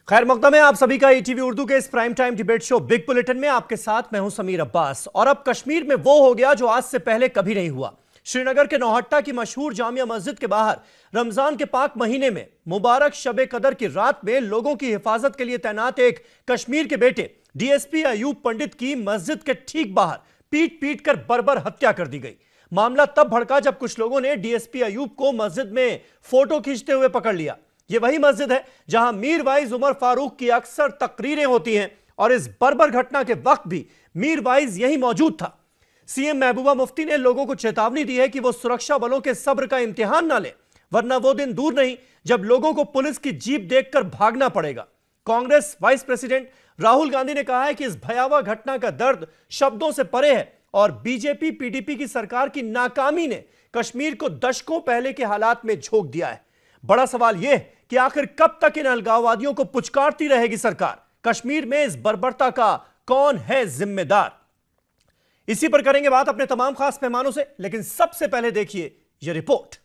खैर मकदम है आप सभी का ईटीवी उर्दू के इस prime time debate show big bulletin में आपके साथ मैं हूं समीर अब्बास। और अब कश्मीर में वो हो गया जो आज से पहले कभी नहीं हुआ। श्रीनगर के नौहट्टा की मशहूर जामिया मस्जिद के बाहर रमजान के पाक महीने में मुबारक शबे कदर की रात में लोगों की हिफाजत के लिए तैनात एक कश्मीर के बेटे डीएसपी अयूब पंडित की मस्जिद के ठीक बाहर पीट पीट कर बर्बर हत्या कर दी गई। मामला तब भड़का जब कुछ लोगों ने डीएसपी अयूब को मस्जिद में फोटो खींचते हुए पकड़ लिया। यह वही मस्जिद है जहां मीर वाइज उमर फारूक की अक्सर तकरीरें होती हैं और इस बर्बर घटना के वक्त भी मीर वाइज यहीं मौजूद था। सीएम महबूबा मुफ्ती ने लोगों को चेतावनी दी है कि वो सुरक्षा बलों के सब्र का इम्तिहान ना ले, वरना वो दिन दूर नहीं जब लोगों को पुलिस की जीप देखकर भागना पड़ेगा। कांग्रेस वाइस प्रेसिडेंट राहुल गांधी ने कहा है कि इस भयावह घटना का दर्द शब्दों से परे है और बीजेपी पीडीपी की सरकार की नाकामी ने कश्मीर को दशकों पहले के हालात में झोंक दिया है। बड़ा सवाल यह कि आखिर कब तक इन अलगाववादियों को पुचकारती रहेगी सरकार। कश्मीर में इस बर्बरता का कौन है जिम्मेदार, इसी पर करेंगे बात अपने तमाम खास मेहमानों से। लेकिन सबसे पहले देखिए यह रिपोर्ट।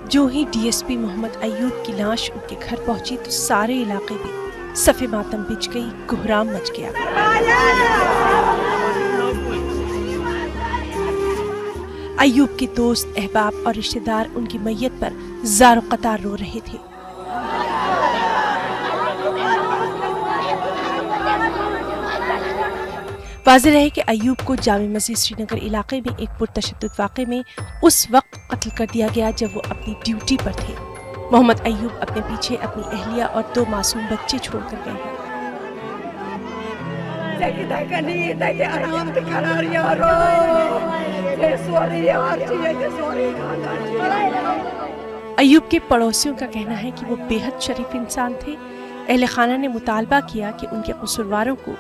जो ही डीएसपी मोहम्मद अयूब की लाश उनके घर पहुंची तो सारे इलाके में सफे मातम बिछ गई, कोहराम मच गया। अयूब के दोस्त, अहबाब और रिश्तेदार उनकी मैयत पर ज़ारो कतार रो रहे थे। वाज़ेह है कि अयूब को जामे मस्जिद श्रीनगर इलाके में एक पुरतशद्दुद वाक़े में उस वक्त कत्ल कर दिया गया जब वो अपनी ड्यूटी पर थे। मोहम्मद अयूब अपने पीछे अपनी अहलिया और 2 मासूम बच्चे छोड़कर गए हैं। अयूब के पड़ोसियों का कहना है कि वो बेहद शरीफ इंसान थे। अहले खाना ने मुतालबा किया कि उनके कसूरवारों को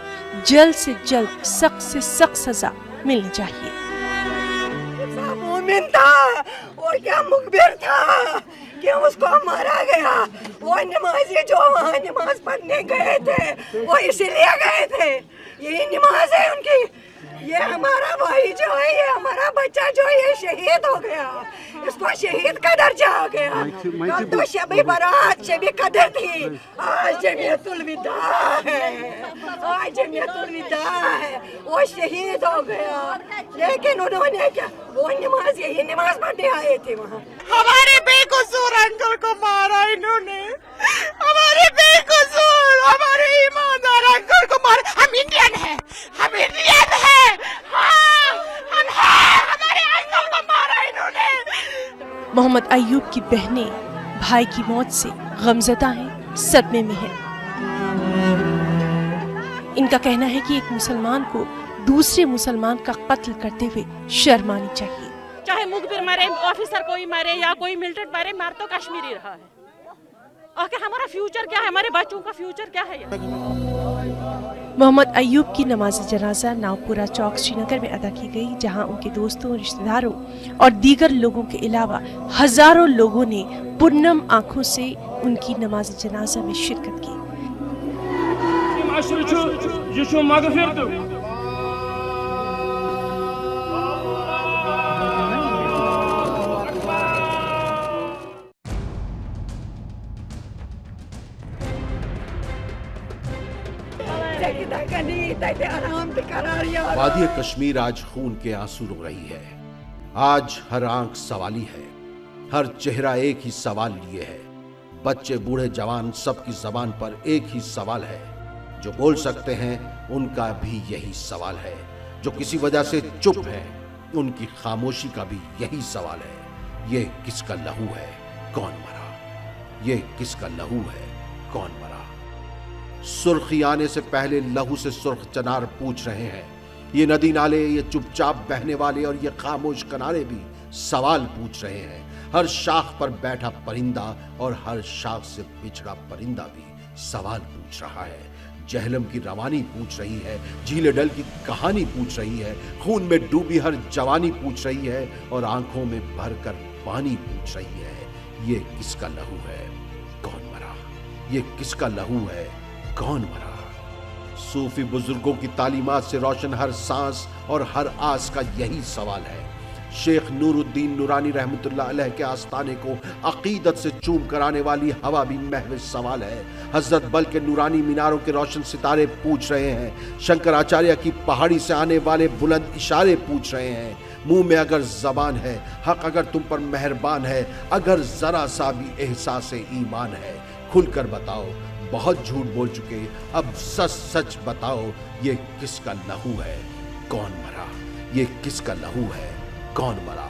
जल्द से जल्द सख्त से सख्त सजा मिलनी चाहिए। मोमिन था और क्या मुखबिर था कि उसको मारा गया। वो नमाजी जो वहाँ नमाज पढ़ने गए थे वो इसीलिए गए थे, यही नमाज है उनकी। ये हमारा भाई जो है, ये हमारा बच्चा जो है ये शहीद हो गया, इसको शहीद का दर्जा आ गया। कल तो शबे बारात शबे कदर थी, आज जमीयतुल विदा है, आज जमीयतुल विदा है। वो शहीद हो गया, लेकिन उन्होंने क्या, वो नमाज यही नमाज पढ़ने आए थे वहाँ। हमारे बेकसूर अंकल को मारा इन्होंने, हमारे बेकसूर हमारे ईमानदार अंकल को मारा। हम इंडियन हैं, हम इंडियन हैं। मोहम्मद अयूब की बहनें भाई की मौत से गमज़दा हैं, सदमे में हैं। इनका कहना है कि एक मुसलमान को दूसरे मुसलमान का कत्ल करते हुए शर्म आनी चाहिए। चाहे मुखबिर मारे, ऑफिसर कोई मारे या कोई मिलिटेंट मारे, मार तो कश्मीरी रहा है। और हमारा फ्यूचर क्या है, हमारे बच्चों का फ्यूचर क्या है। मोहम्मद अयूब की नमाज जनाजा नावपुरा चौक श्रीनगर में अदा की गई, जहां उनके दोस्तों, रिश्तेदारों और दीगर लोगों के अलावा हजारों लोगों ने पुरनम आंखों से उनकी नमाज जनाजा में शिरकत की। वादी कश्मीर आज खून के आंसू रो रही है। आज हर आंख सवाली है, हर चेहरा एक ही सवाल लिए है। बच्चे, बूढ़े, जवान, सबकी जबान पर एक ही सवाल है। जो बोल सकते हैं उनका भी यही सवाल है, जो किसी वजह से चुप है उनकी खामोशी का भी यही सवाल है। ये किसका लहू है, कौन मरा? ये किसका लहू है, कौन मरा? सुर्खी आने से पहले लहू से सुर्ख चनार पूछ रहे हैं। ये नदी नाले, ये चुपचाप बहने वाले और ये खामोश किनारे भी सवाल पूछ रहे हैं। हर शाख पर बैठा परिंदा और हर शाख से पिछड़ा परिंदा भी सवाल पूछ रहा है। जहलम की रवानी पूछ रही है, झीले डल की कहानी पूछ रही है, खून में डूबी हर जवानी पूछ रही है और आंखों में भरकर पानी पूछ रही है। ये किसका लहू है, कौन मरा? ये किसका लहू है, कौन मरा? सूफी बुजुर्गों की तालीमात से रोशन हर सांस और हर आस का यही सवाल है। शेख नूरुद्दीन नूरानी रहमतुल्लाह अलैह के आस्ताने को अकीदत से चूम कराने वाली हवा भी महज सवाल है। हजरत बल के नूरानी मीनारों के रोशन सितारे पूछ रहे हैं। शंकराचार्य की पहाड़ी से आने वाले बुलंद इशारे पूछ रहे हैं। मुंह में अगर जबान है, हक अगर तुम पर मेहरबान है, अगर जरा सा भी एहसास ईमान है, खुलकर बताओ बहुत झूठ बोल चुके, अब सच सच बताओ ये किसका लहू है, कौन मरा? ये किसका लहू है, कौन मरा?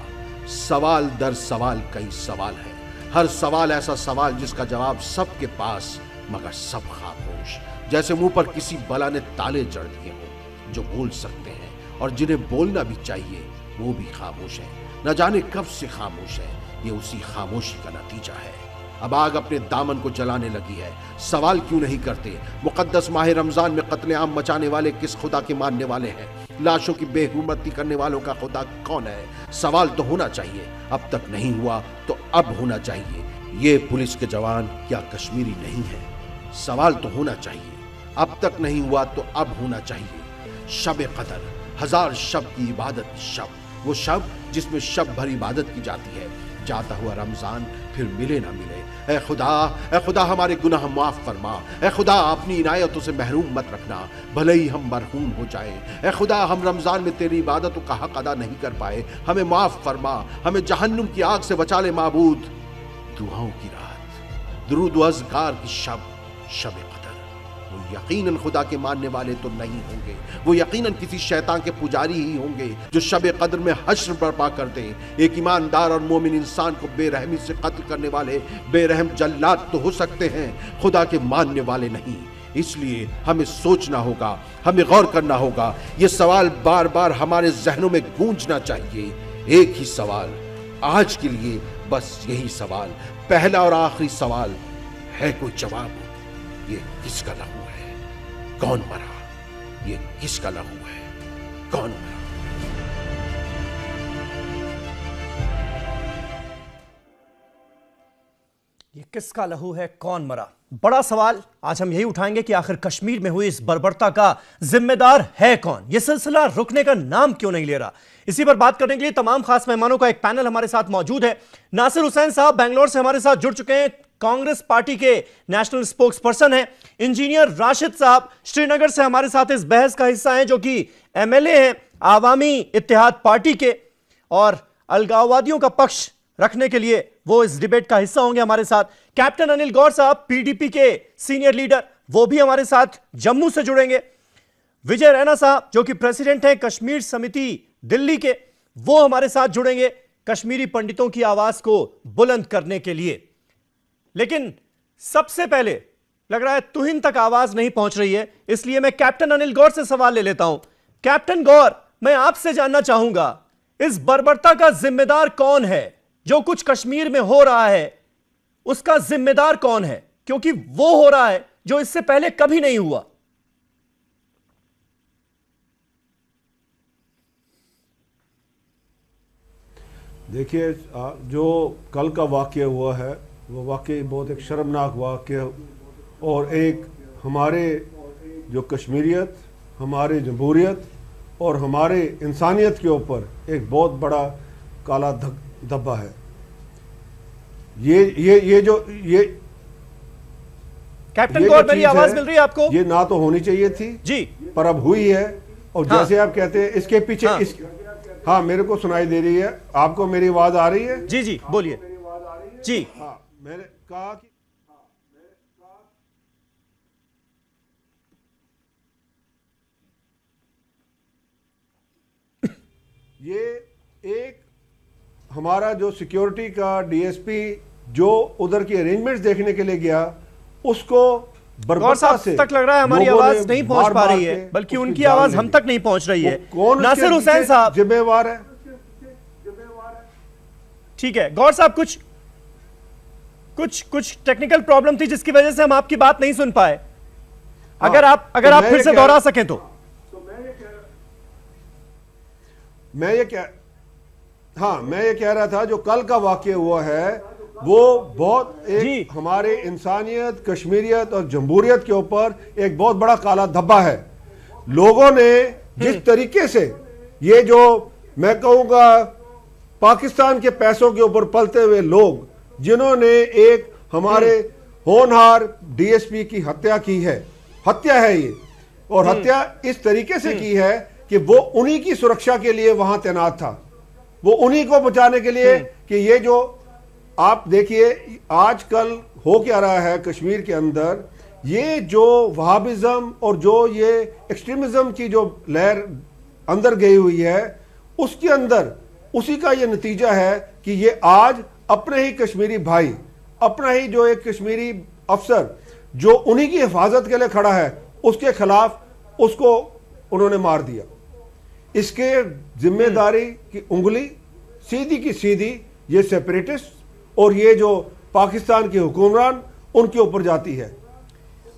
सवाल दर सवाल कई सवाल है। हर सवाल ऐसा सवाल जिसका जवाब सबके पास मगर सब खामोश, जैसे मुंह पर किसी बला ने ताले जड़ दिए हों। जो बोल सकते हैं और जिन्हें बोलना भी चाहिए वो भी खामोश है। न जाने कब से खामोश है। ये उसी खामोशी का नतीजा है। अब आग अपने दामन को जलाने लगी है। सवाल क्यों नहीं करते? मुकद्दस माह रमजान में कत्लेआम मचाने वाले किस खुदा के मानने वाले हैं? लाशों की बेहुरमती करने वालों का खुदा कौन है? सवाल तो होना चाहिए। अब तक नहीं हुआ तो अब होना चाहिए। ये पुलिस के जवान क्या कश्मीरी नहीं है? सवाल तो होना चाहिए। अब तक नहीं हुआ तो अब होना चाहिए। शब कदर, हजार शब की इबादत की शब, वो शब जिसमें शब भर इबादत की जाती है। जाता हुआ रमजान फिर मिले ना मिले। ए खुदा हमारे गुनाह माफ फरमा। ए खुदा अपनी इनायतों से महरूम मत रखना, भले ही हम मरहूम हो जाएं। ए खुदा हम रमजान में तेरी इबादतों का हक अदा नहीं कर पाए, हमें माफ फरमा। हमें जहन्नुम की आग से बचा ले माबूद। दुआओं की रात, दुरूद व अज़कार की शब, शब कदर। वो यकीनन खुदा के मानने वाले तो नहीं होंगे। वो यकीनन किसी शैतान के पुजारी ही होंगे जो शब कदर में हश्र बर्पा कर दे। एक ईमानदार और मोमिन इंसान को बेरहमी से कत्ल करने वाले बेरहम जल्लाद तो हो सकते हैं, खुदा के मानने वाले नहीं। इसलिए हमें सोचना होगा, हमें गौर करना होगा। ये सवाल बार बार हमारे जहनों में गूंजना चाहिए। एक ही सवाल, आज के लिए बस यही सवाल, पहला और आखिरी सवाल है कोई जवाब? ये किसका लहू है, कौन मरा? ये किसका लहू है, कौन मरा? ये किसका लहू है, कौन मरा? बड़ा सवाल आज हम यही उठाएंगे कि आखिर कश्मीर में हुई इस बर्बरता का जिम्मेदार है कौन? यह सिलसिला रुकने का नाम क्यों नहीं ले रहा? इसी पर बात करने के लिए तमाम खास मेहमानों का एक पैनल हमारे साथ मौजूद है। नासिर हुसैन साहब बेंगलोर से हमारे साथ जुड़ चुके हैं, कांग्रेस पार्टी के नेशनल स्पोक्स पर्सन हैं। इंजीनियर राशिद साहब श्रीनगर से हमारे साथ इस बहस का हिस्सा हैं, जो कि एमएलए हैं आवामी इत्तेहाद पार्टी के, और अलगाववादियों का पक्ष रखने के लिए वो इस डिबेट का हिस्सा होंगे हमारे साथ। कैप्टन अनिल गौर साहब पीडीपी के सीनियर लीडर, वो भी हमारे साथ जम्मू से जुड़ेंगे। विजय रैना साहब जो कि प्रेसिडेंट हैं कश्मीर समिति दिल्ली के, वो हमारे साथ जुड़ेंगे कश्मीरी पंडितों की आवाज को बुलंद करने के लिए। लेकिन सबसे पहले लग रहा है तुहिन तक आवाज नहीं पहुंच रही है, इसलिए मैं कैप्टन अनिल गौर से सवाल ले लेता हूं। कैप्टन गौर, मैं आपसे जानना चाहूंगा, इस बर्बरता का जिम्मेदार कौन है? जो कुछ कश्मीर में हो रहा है उसका जिम्मेदार कौन है? क्योंकि वो हो रहा है जो इससे पहले कभी नहीं हुआ। देखिए, जो कल का वाक़या हुआ है वो वाकई बहुत एक शर्मनाक वाक़या, और एक हमारे जो कश्मीरियत, हमारे जमहूरियत और हमारे इंसानियत के ऊपर एक बहुत बड़ा काला धब्बा है। ये कैप्टन गौर, मेरी आवाज मिल रही है आपको? ये ना तो होनी चाहिए थी जी, पर अब हुई है। और हाँ, जैसे आप कहते हैं इसके पीछे हाँ, हाँ मेरे को सुनाई दे रही है। आपको मेरी आवाज आ रही है? जी जी बोलिए जी। हाँ, मैंने कहा कि ये एक हमारा जो सिक्योरिटी का डीएसपी जो उधर की अरेंजमेंट्स देखने के लिए गया, उसको बर्बरता से तक लग रहा है हमारी आवाज नहीं पहुंच पा रही है, बल्कि उनकी आवाज हम तक नहीं पहुंच रही है। नासिर हुसैन साहब जिम्मेवार है? ठीक है गौर साहब, कुछ टेक्निकल प्रॉब्लम थी जिसकी वजह से हम आपकी बात नहीं सुन पाए। हाँ, अगर आप फिर से दोहरा सकें तो। मैं ये कह रहा था जो कल का वाकया हुआ है वो बहुत एक हमारे इंसानियत, कश्मीरियत और जमहूरियत के ऊपर एक बहुत बड़ा काला धब्बा है। लोगों ने जिस तरीके से ये जो मैं कहूँगा पाकिस्तान के पैसों के ऊपर पलते हुए लोग, जिन्होंने एक हमारे होनहार डीएसपी की हत्या की है, हत्या है ये, और हत्या इस तरीके से की है कि वो उन्हीं की सुरक्षा के लिए वहां तैनात था, वो उन्हीं को बचाने के लिए कि ये जो आप देखिए आजकल हो क्या रहा है कश्मीर के अंदर, ये जो वहाबिज्म और जो ये एक्सट्रीमिज्म की जो लहर अंदर गई हुई है, उसके अंदर उसी का ये नतीजा है कि ये आज अपने ही कश्मीरी भाई, अपना ही जो एक कश्मीरी अफसर जो उन्हीं की हिफाजत के लिए खड़ा है, उसके खिलाफ उसको उन्होंने मार दिया। इसके जिम्मेदारी की उंगली सीधी की सीधी ये सेपरेटिस्ट और ये जो पाकिस्तान के हुक्मरान उनके ऊपर जाती है।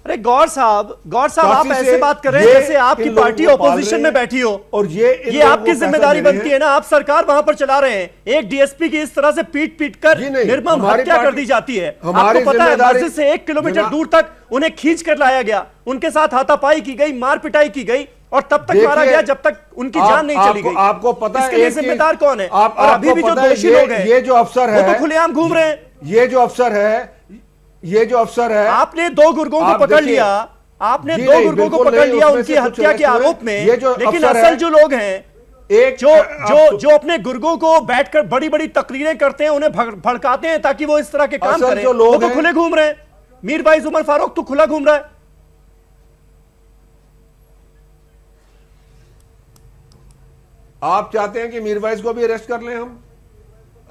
अरे गौर साहब आप ऐसे बात कर रहे हैं जैसे आपकी पार्टी ऑपोजिशन में बैठी हो, और ये आपकी जिम्मेदारी बनती है ना, आप सरकार वहां पर चला रहे हैं। एक डीएसपी की इस तरह से पीट कर निर्मम हत्या कर दी जाती है। आपको पता है मस्जिद से 1 किलोमीटर दूर तक उन्हें खींच कर लाया गया, उनके साथ हाथापाई की गई, मार पिटाई की गई, और तब तक मारा गया जब तक उनकी जान नहीं चली गई। आपको पता है इसके लिए जिम्मेदार कौन है? और अभी भी जो दोषी लोग हैं, ये जो अफसर है, वो तो खुलेआम घूम रहे हैं। ये जो अफसर है, आपने 2 गुर्गों को पकड़ लिया, आपने 2 गुर्गों को पकड़ लिया उनकी हत्या के आरोप में, लेकिन असल जो लोग हैं एक जो अपने गुर्गों को बैठकर बड़ी बड़ी तकरीरें करते हैं, उन्हें भड़काते हैं ताकि वो इस तरह के काम करें, वो तो खुले घूम रहे हैं। मीरवाइज उमर फारूक तो खुला घूम रहा है। आप चाहते हैं कि मीरवाइज को भी अरेस्ट कर लें हम?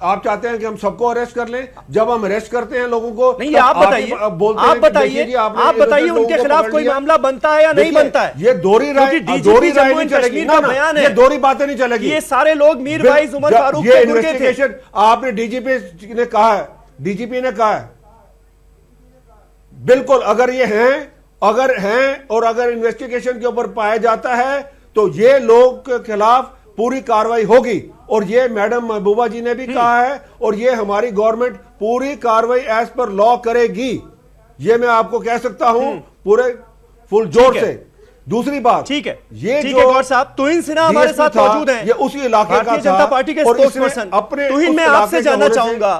आप चाहते हैं कि हम सबको अरेस्ट कर लें? जब हम अरेस्ट करते हैं लोगों को, नहीं, आप बताइए उनके खिलाफ कोई मामला बनता है या नहीं बनता है? ये दोहरी राय नहीं चलेगी ना, ये दोहरी बातें नहीं चलेगी। ये सारे लोग मीरवाइज उमर फारूक ये इन्वेस्टिगेशन आपने डीजीपी ने कहा है, बिल्कुल अगर ये हैं और अगर इन्वेस्टिगेशन के ऊपर पाया जाता है तो ये लोग के खिलाफ पूरी कार्रवाई होगी। और ये मैडम महबूबा जी ने भी कहा है, और ये हमारी गवर्नमेंट पूरी कार्रवाई एज पर लॉ करेगी, ये मैं आपको कह सकता हूं पूरे फुल जोर से। दूसरी बात, ठीक है, ये जो गौर साहब तुहिन सिन्हा हमारे साथ मौजूद हैं, ये उसी इलाके का जनता पार्टी के स्पोक्सपर्सन। तुहिन, मैं आपसे जानना चाहूंगा,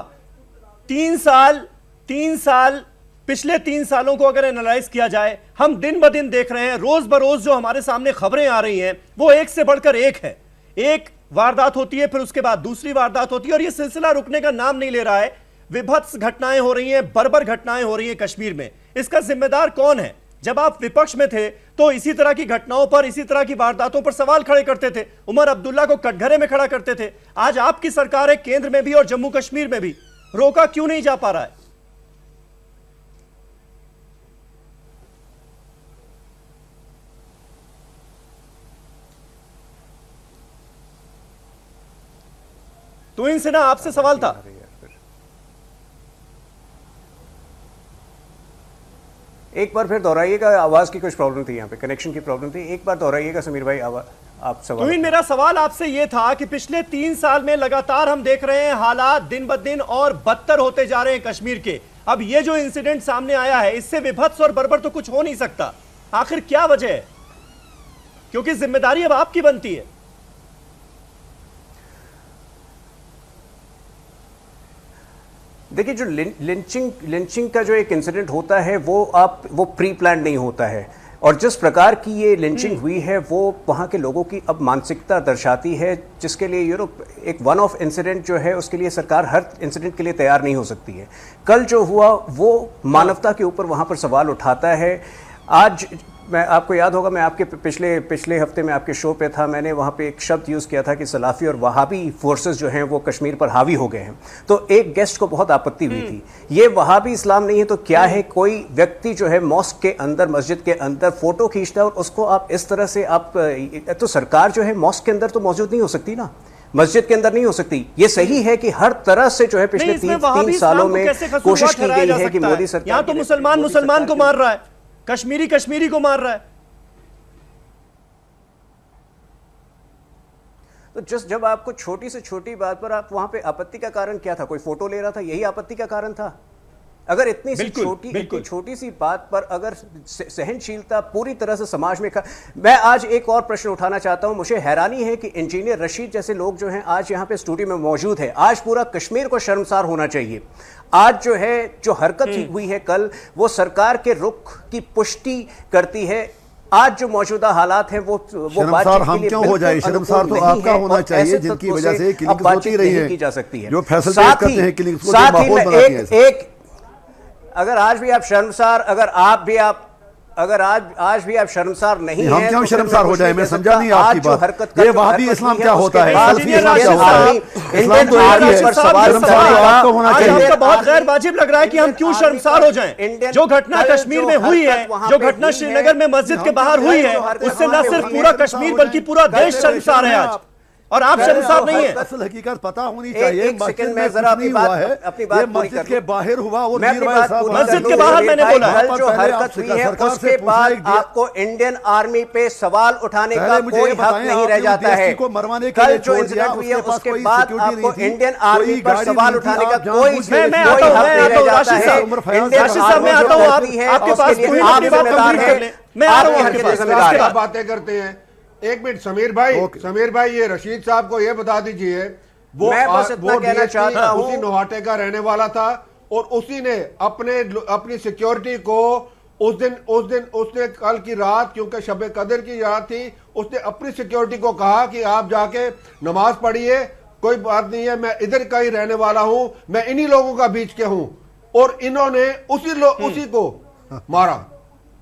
3 साल पिछले 3 सालों को अगर एनालाइज किया जाए, हम दिन ब दिन देख रहे हैं, रोज बरोज जो हमारे सामने खबरें आ रही हैं वो एक से बढ़कर एक है। एक वारदात होती है, फिर उसके बाद दूसरी वारदात होती है, और ये सिलसिला रुकने का नाम नहीं ले रहा है। विभत्स घटनाएं हो रही हैं, बर्बर घटनाएं हो रही हैं कश्मीर में। इसका जिम्मेदार कौन है? जब आप विपक्ष में थे तो इसी तरह की घटनाओं पर, इसी तरह की वारदातों पर सवाल खड़े करते थे, उमर अब्दुल्ला को कटघरे में खड़ा करते थे। आज आपकी सरकार है, केंद्र में भी और जम्मू कश्मीर में भी, रोका क्यों नहीं जा पा रहा है? तो इनसे ना आपसे सवाल था। एक बार फिर दोहराइएगा, आवाज की कुछ प्रॉब्लम थी, यहाँ पे कनेक्शन की प्रॉब्लम थी, एक बार दोहराइएगा समीर भाई आप सवाल। तो मेरा सवाल आपसे यह था कि पिछले 3 साल में लगातार हम देख रहे हैं हालात दिन ब दिन और बदतर होते जा रहे हैं कश्मीर के। अब ये जो इंसिडेंट सामने आया है, इससे विभत्स और बर्बर तो कुछ हो नहीं सकता। आखिर क्या वजह है? क्योंकि जिम्मेदारी अब आपकी बनती है। देखिए, जो लिंचिंग का जो एक इंसिडेंट होता है वो प्री प्लान नहीं होता है, और जिस प्रकार की ये लिंचिंग हुई है वो वहाँ के लोगों की अब मानसिकता दर्शाती है, जिसके लिए एक वन ऑफ इंसिडेंट जो है उसके लिए सरकार हर इंसिडेंट के लिए तैयार नहीं हो सकती है। कल जो हुआ वो मानवता के ऊपर वहाँ पर सवाल उठाता है। आज मैं आपको याद होगा, मैं आपके पिछले हफ्ते में आपके शो पे था, मैंने वहाँ पे एक शब्द यूज़ किया था कि सलाफी और वहाबी फोर्सेस जो हैं वो कश्मीर पर हावी हो गए हैं। तो एक गेस्ट को बहुत आपत्ति हुई थी, ये वहाबी इस्लाम नहीं है तो क्या है? कोई व्यक्ति जो है मॉस्क के अंदर, मस्जिद के अंदर फोटो खींचता है और उसको आप इस तरह से तो सरकार जो है मॉस्क के अंदर तो मौजूद नहीं हो सकती ना, मस्जिद के अंदर नहीं हो सकती। ये सही है कि हर तरह से जो है पिछले 3 सालों में कोशिश की गई है कि मोदी सरकार, यहाँ तो मुसलमान को मार रहा है, कश्मीरी को मार रहा है। तो जब आपको छोटी से छोटी बात पर आप वहां पे आपत्ति का कारण क्या था? कोई फोटो ले रहा था, यही आपत्ति का कारण था? अगर इतनी सी छोटी सी बात पर अगर सहनशीलता पूरी तरह से समाज में मैं आज एक और प्रश्न उठाना चाहता हूं। मुझे हैरानी है कि इंजीनियर रशीद जैसे लोग जो हैं आज यहां पे स्टूडियो में मौजूद है। आज पूरा कश्मीर को शर्मसार होना चाहिए। आज जो है जो हरकत हुई है कल, वो सरकार के रुख की पुष्टि करती है। आज जो मौजूदा हालात हैं वो शर्मसार हम क्यों हो जाए? शर्मसार तो आपका होना चाहिए जिनकी वजह से किलिंग्स होती रही है, की जा सकती है। जो फैसले करते हैं किलिंग्स को, माहौल बनाते हैं। अगर आज भी आप शर्मसार, अगर आज भी आप शर्मसार नहीं हम क्यों शर्मसार हो जाए? मैं समझा नहीं आपकी बात। ये वहाबी इस्लाम क्या होता है? इस्लाम तो आपको होना चाहिए। आपको बहुत गैर वाजिब लग रहा है कि हम क्यों शर्मसार हो जाएं? जो घटना कश्मीर में हुई है, जो घटना श्रीनगर में मस्जिद के बाहर हुई है, उससे न सिर्फ पूरा कश्मीर बल्कि पूरा देश शर्मसार है आज, और आप शर्मसार नहीं है। असल हकीकत पता होनी चाहिए। एक सेकंड में जरा अपनी बात मस्जिद के बाहर हुआ और मस्जिद के बाहर मैंने बोला जो हरकत हुई है उसके बाद आपको इंडियन आर्मी पे सवाल उठाने का कोई हक नहीं रह जाता है। कल जो इंसिडेंट हुई है उसके बाद आपको इंडियन आर्मी पर सवाल उठाने का कोई हक नहीं रह जाता है। इंडियन बातें करते हैं। एक मिनट समीर भाई, ये रशीद साहब को ये बता दीजिए, वो कहना चाहता हूं, उसी नोहाटे का रहने वाला था और उसी ने अपनी सिक्योरिटी को उस दिन उसने कल की रात, क्योंकि शब कदर की रात थी, उसने अपनी सिक्योरिटी को कहा कि आप जाके नमाज पढ़िए, कोई बात नहीं है, मैं इधर का ही रहने वाला हूं, मैं इन्हीं लोगों का बीच के हूं। और इन्होंने उसी को मारा।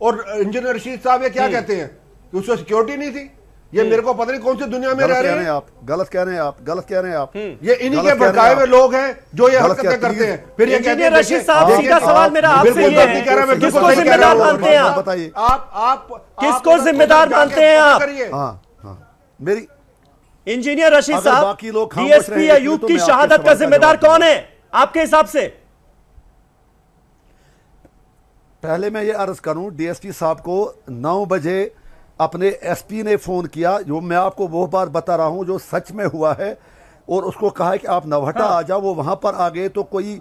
और इंजीनियर रशीद साहब ये क्या कहते हैं कि उसको सिक्योरिटी नहीं थी? ये मेरे को पता नहीं कौन सी दुनिया में रह रहे हैं आप। गलत कह रहे हैं आप। ये इन्हीं के भड़काए हुए लोग हैं जो ये हरकतें करते हैं। फिर ये कहते हैं रशीद साहब, सीधा सवाल मेरा आपसे ये है, किसको जिम्मेदार मानते हैं आप? बताइए आप किसको जिम्मेदार मानते हैं आप? मेरी इंजीनियर रशीद साहब, डीएसपी अयूब की शहादत का जिम्मेदार कौन है आपके हिसाब से? पहले मैं ये अर्ज करूं, डीएसपी साहब को 9 बजे अपने एसपी ने फोन किया, जो मैं आपको वो बात बता रहा हूं जो सच में हुआ है, और उसको कहा कि आप नवहटा आ जाओ। वो वहां पर आ गए तो कोई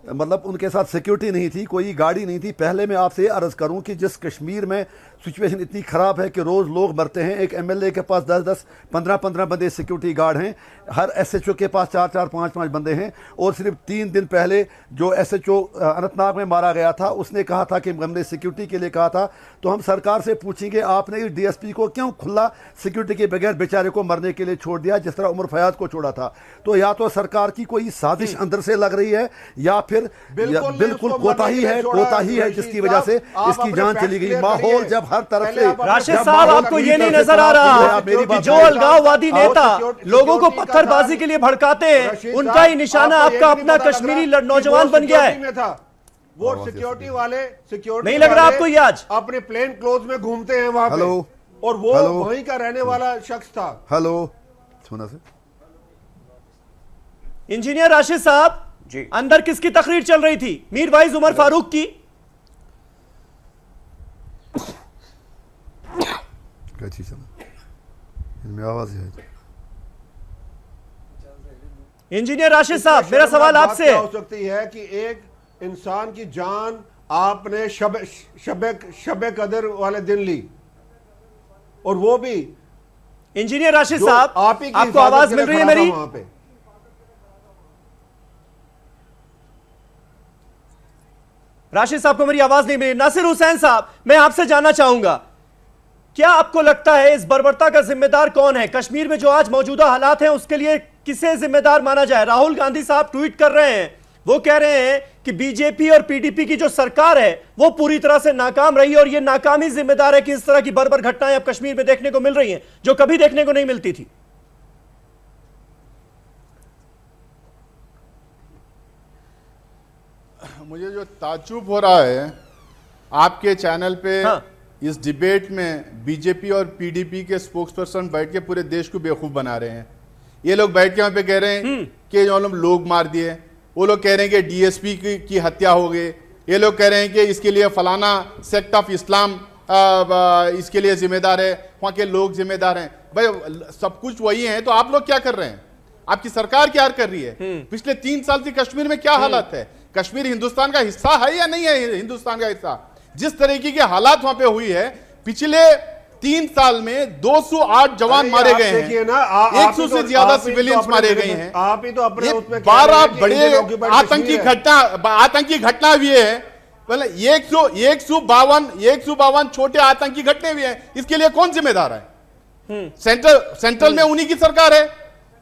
मतलब उनके साथ सिक्योरिटी नहीं थी, कोई गाड़ी नहीं थी। पहले मैं आपसे ये अर्ज करूं कि जिस कश्मीर में सिचुएशन इतनी ख़राब है कि रोज़ लोग मरते हैं, एक एमएलए के पास 10-10, 15-15 बंदे सिक्योरिटी गार्ड हैं, हर एसएचओ के पास 4-4, 5-5 बंदे हैं। और सिर्फ 3 दिन पहले जो एसएचओ अनंतनाग में मारा गया था, उसने कहा था कि हमने सिक्योरिटी के लिए कहा था। तो हम सरकार से पूछेंगे, आपने इस डीएसपी को क्यों खुला सिक्योरिटी के बगैर बेचारे को मरने के लिए छोड़ दिया, जिस तरह उमर फयाज को छोड़ा था? तो या तो सरकार की कोई साजिश अंदर से लग रही है, या फिर बिल्कुल कोताही है जिसकी वजह से इसकी जान चली गई। माहौल जब हर तरफ से, राशिद साहब, आपको ये नहीं नजर आ रहा कि जो अलगाववादी नेता लोगों को पत्थरबाजी के लिए भड़काते हैं, उनका ही निशाना आपका अपना कश्मीरी नौजवान बन गया है? वो सिक्योरिटी वाले नहीं लग रहा आपको ये आज अपने प्लेन क्लोथ में घूमते हैं वहां पे, और वो वहीं का रहने वाला शख्स था। हेलो, सुना से इंजीनियर राशिद साहब जी, अंदर किसकी तकरीर चल रही थी? मीरवाइज उमर फारूक की? इनमें आवाज है। इंजीनियर राशिद साहब, मेरा सवाल आपसे हो सकती है कि एक इंसान की जान आपने शब कदर वाले दिन ली, और वो भी इंजीनियर राशिद साहब, आपको आवाज मिल रही है मेरी? वहां पे राशिद साहब को मेरी आवाज नहीं मिली। नासिर हुसैन साहब, मैं आपसे जानना चाहूंगा, क्या आपको लगता है इस बर्बरता का जिम्मेदार कौन है? कश्मीर में जो आज मौजूदा हालात हैं उसके लिए किसे जिम्मेदार माना जाए? राहुल गांधी साहब ट्वीट कर रहे हैं, वो कह रहे हैं कि बीजेपी और पीडीपी की जो सरकार है वो पूरी तरह से नाकाम रही, और ये नाकामी जिम्मेदार है कि इस तरह की बर्बर घटनाएं अब कश्मीर में देखने को मिल रही हैं जो कभी देखने को नहीं मिलती थी। मुझे जो ताज्जुब हो रहा है आपके चैनल पे, इस डिबेट में बीजेपी और पीडीपी के स्पोक्सपर्सन बैठ के पूरे देश को बेवकूफ बना रहे हैं। ये लोग बैठ के वहां पे कह रहे हैं कि जो लोग मार दिए, वो लोग कह रहे हैं कि डीएसपी की हत्या हो गई, ये लोग कह रहे हैं कि इसके लिए फलाना सेक्ट ऑफ इस्लाम इसके लिए जिम्मेदार है, वहां के लोग जिम्मेदार हैं। भाई सब कुछ वही है, तो आप लोग क्या कर रहे हैं? आपकी सरकार क्या कर रही है? पिछले 3 साल से कश्मीर में क्या हालात है? कश्मीर हिंदुस्तान का हिस्सा है या नहीं है हिंदुस्तान का हिस्सा? जिस तरीके के हालात वहां पे हुई है, पिछले 3 साल में 208 जवान मारे गए हैं, 100 से ज्यादा सिविलियंस मारे गए हैं। आप ही तो अपने 12 बड़े आतंकी घटना हुई है, मतलब 152 छोटे आतंकी घटने हुए हैं। इसके लिए कौन जिम्मेदार है? सेंट्रल में उन्हीं की सरकार है,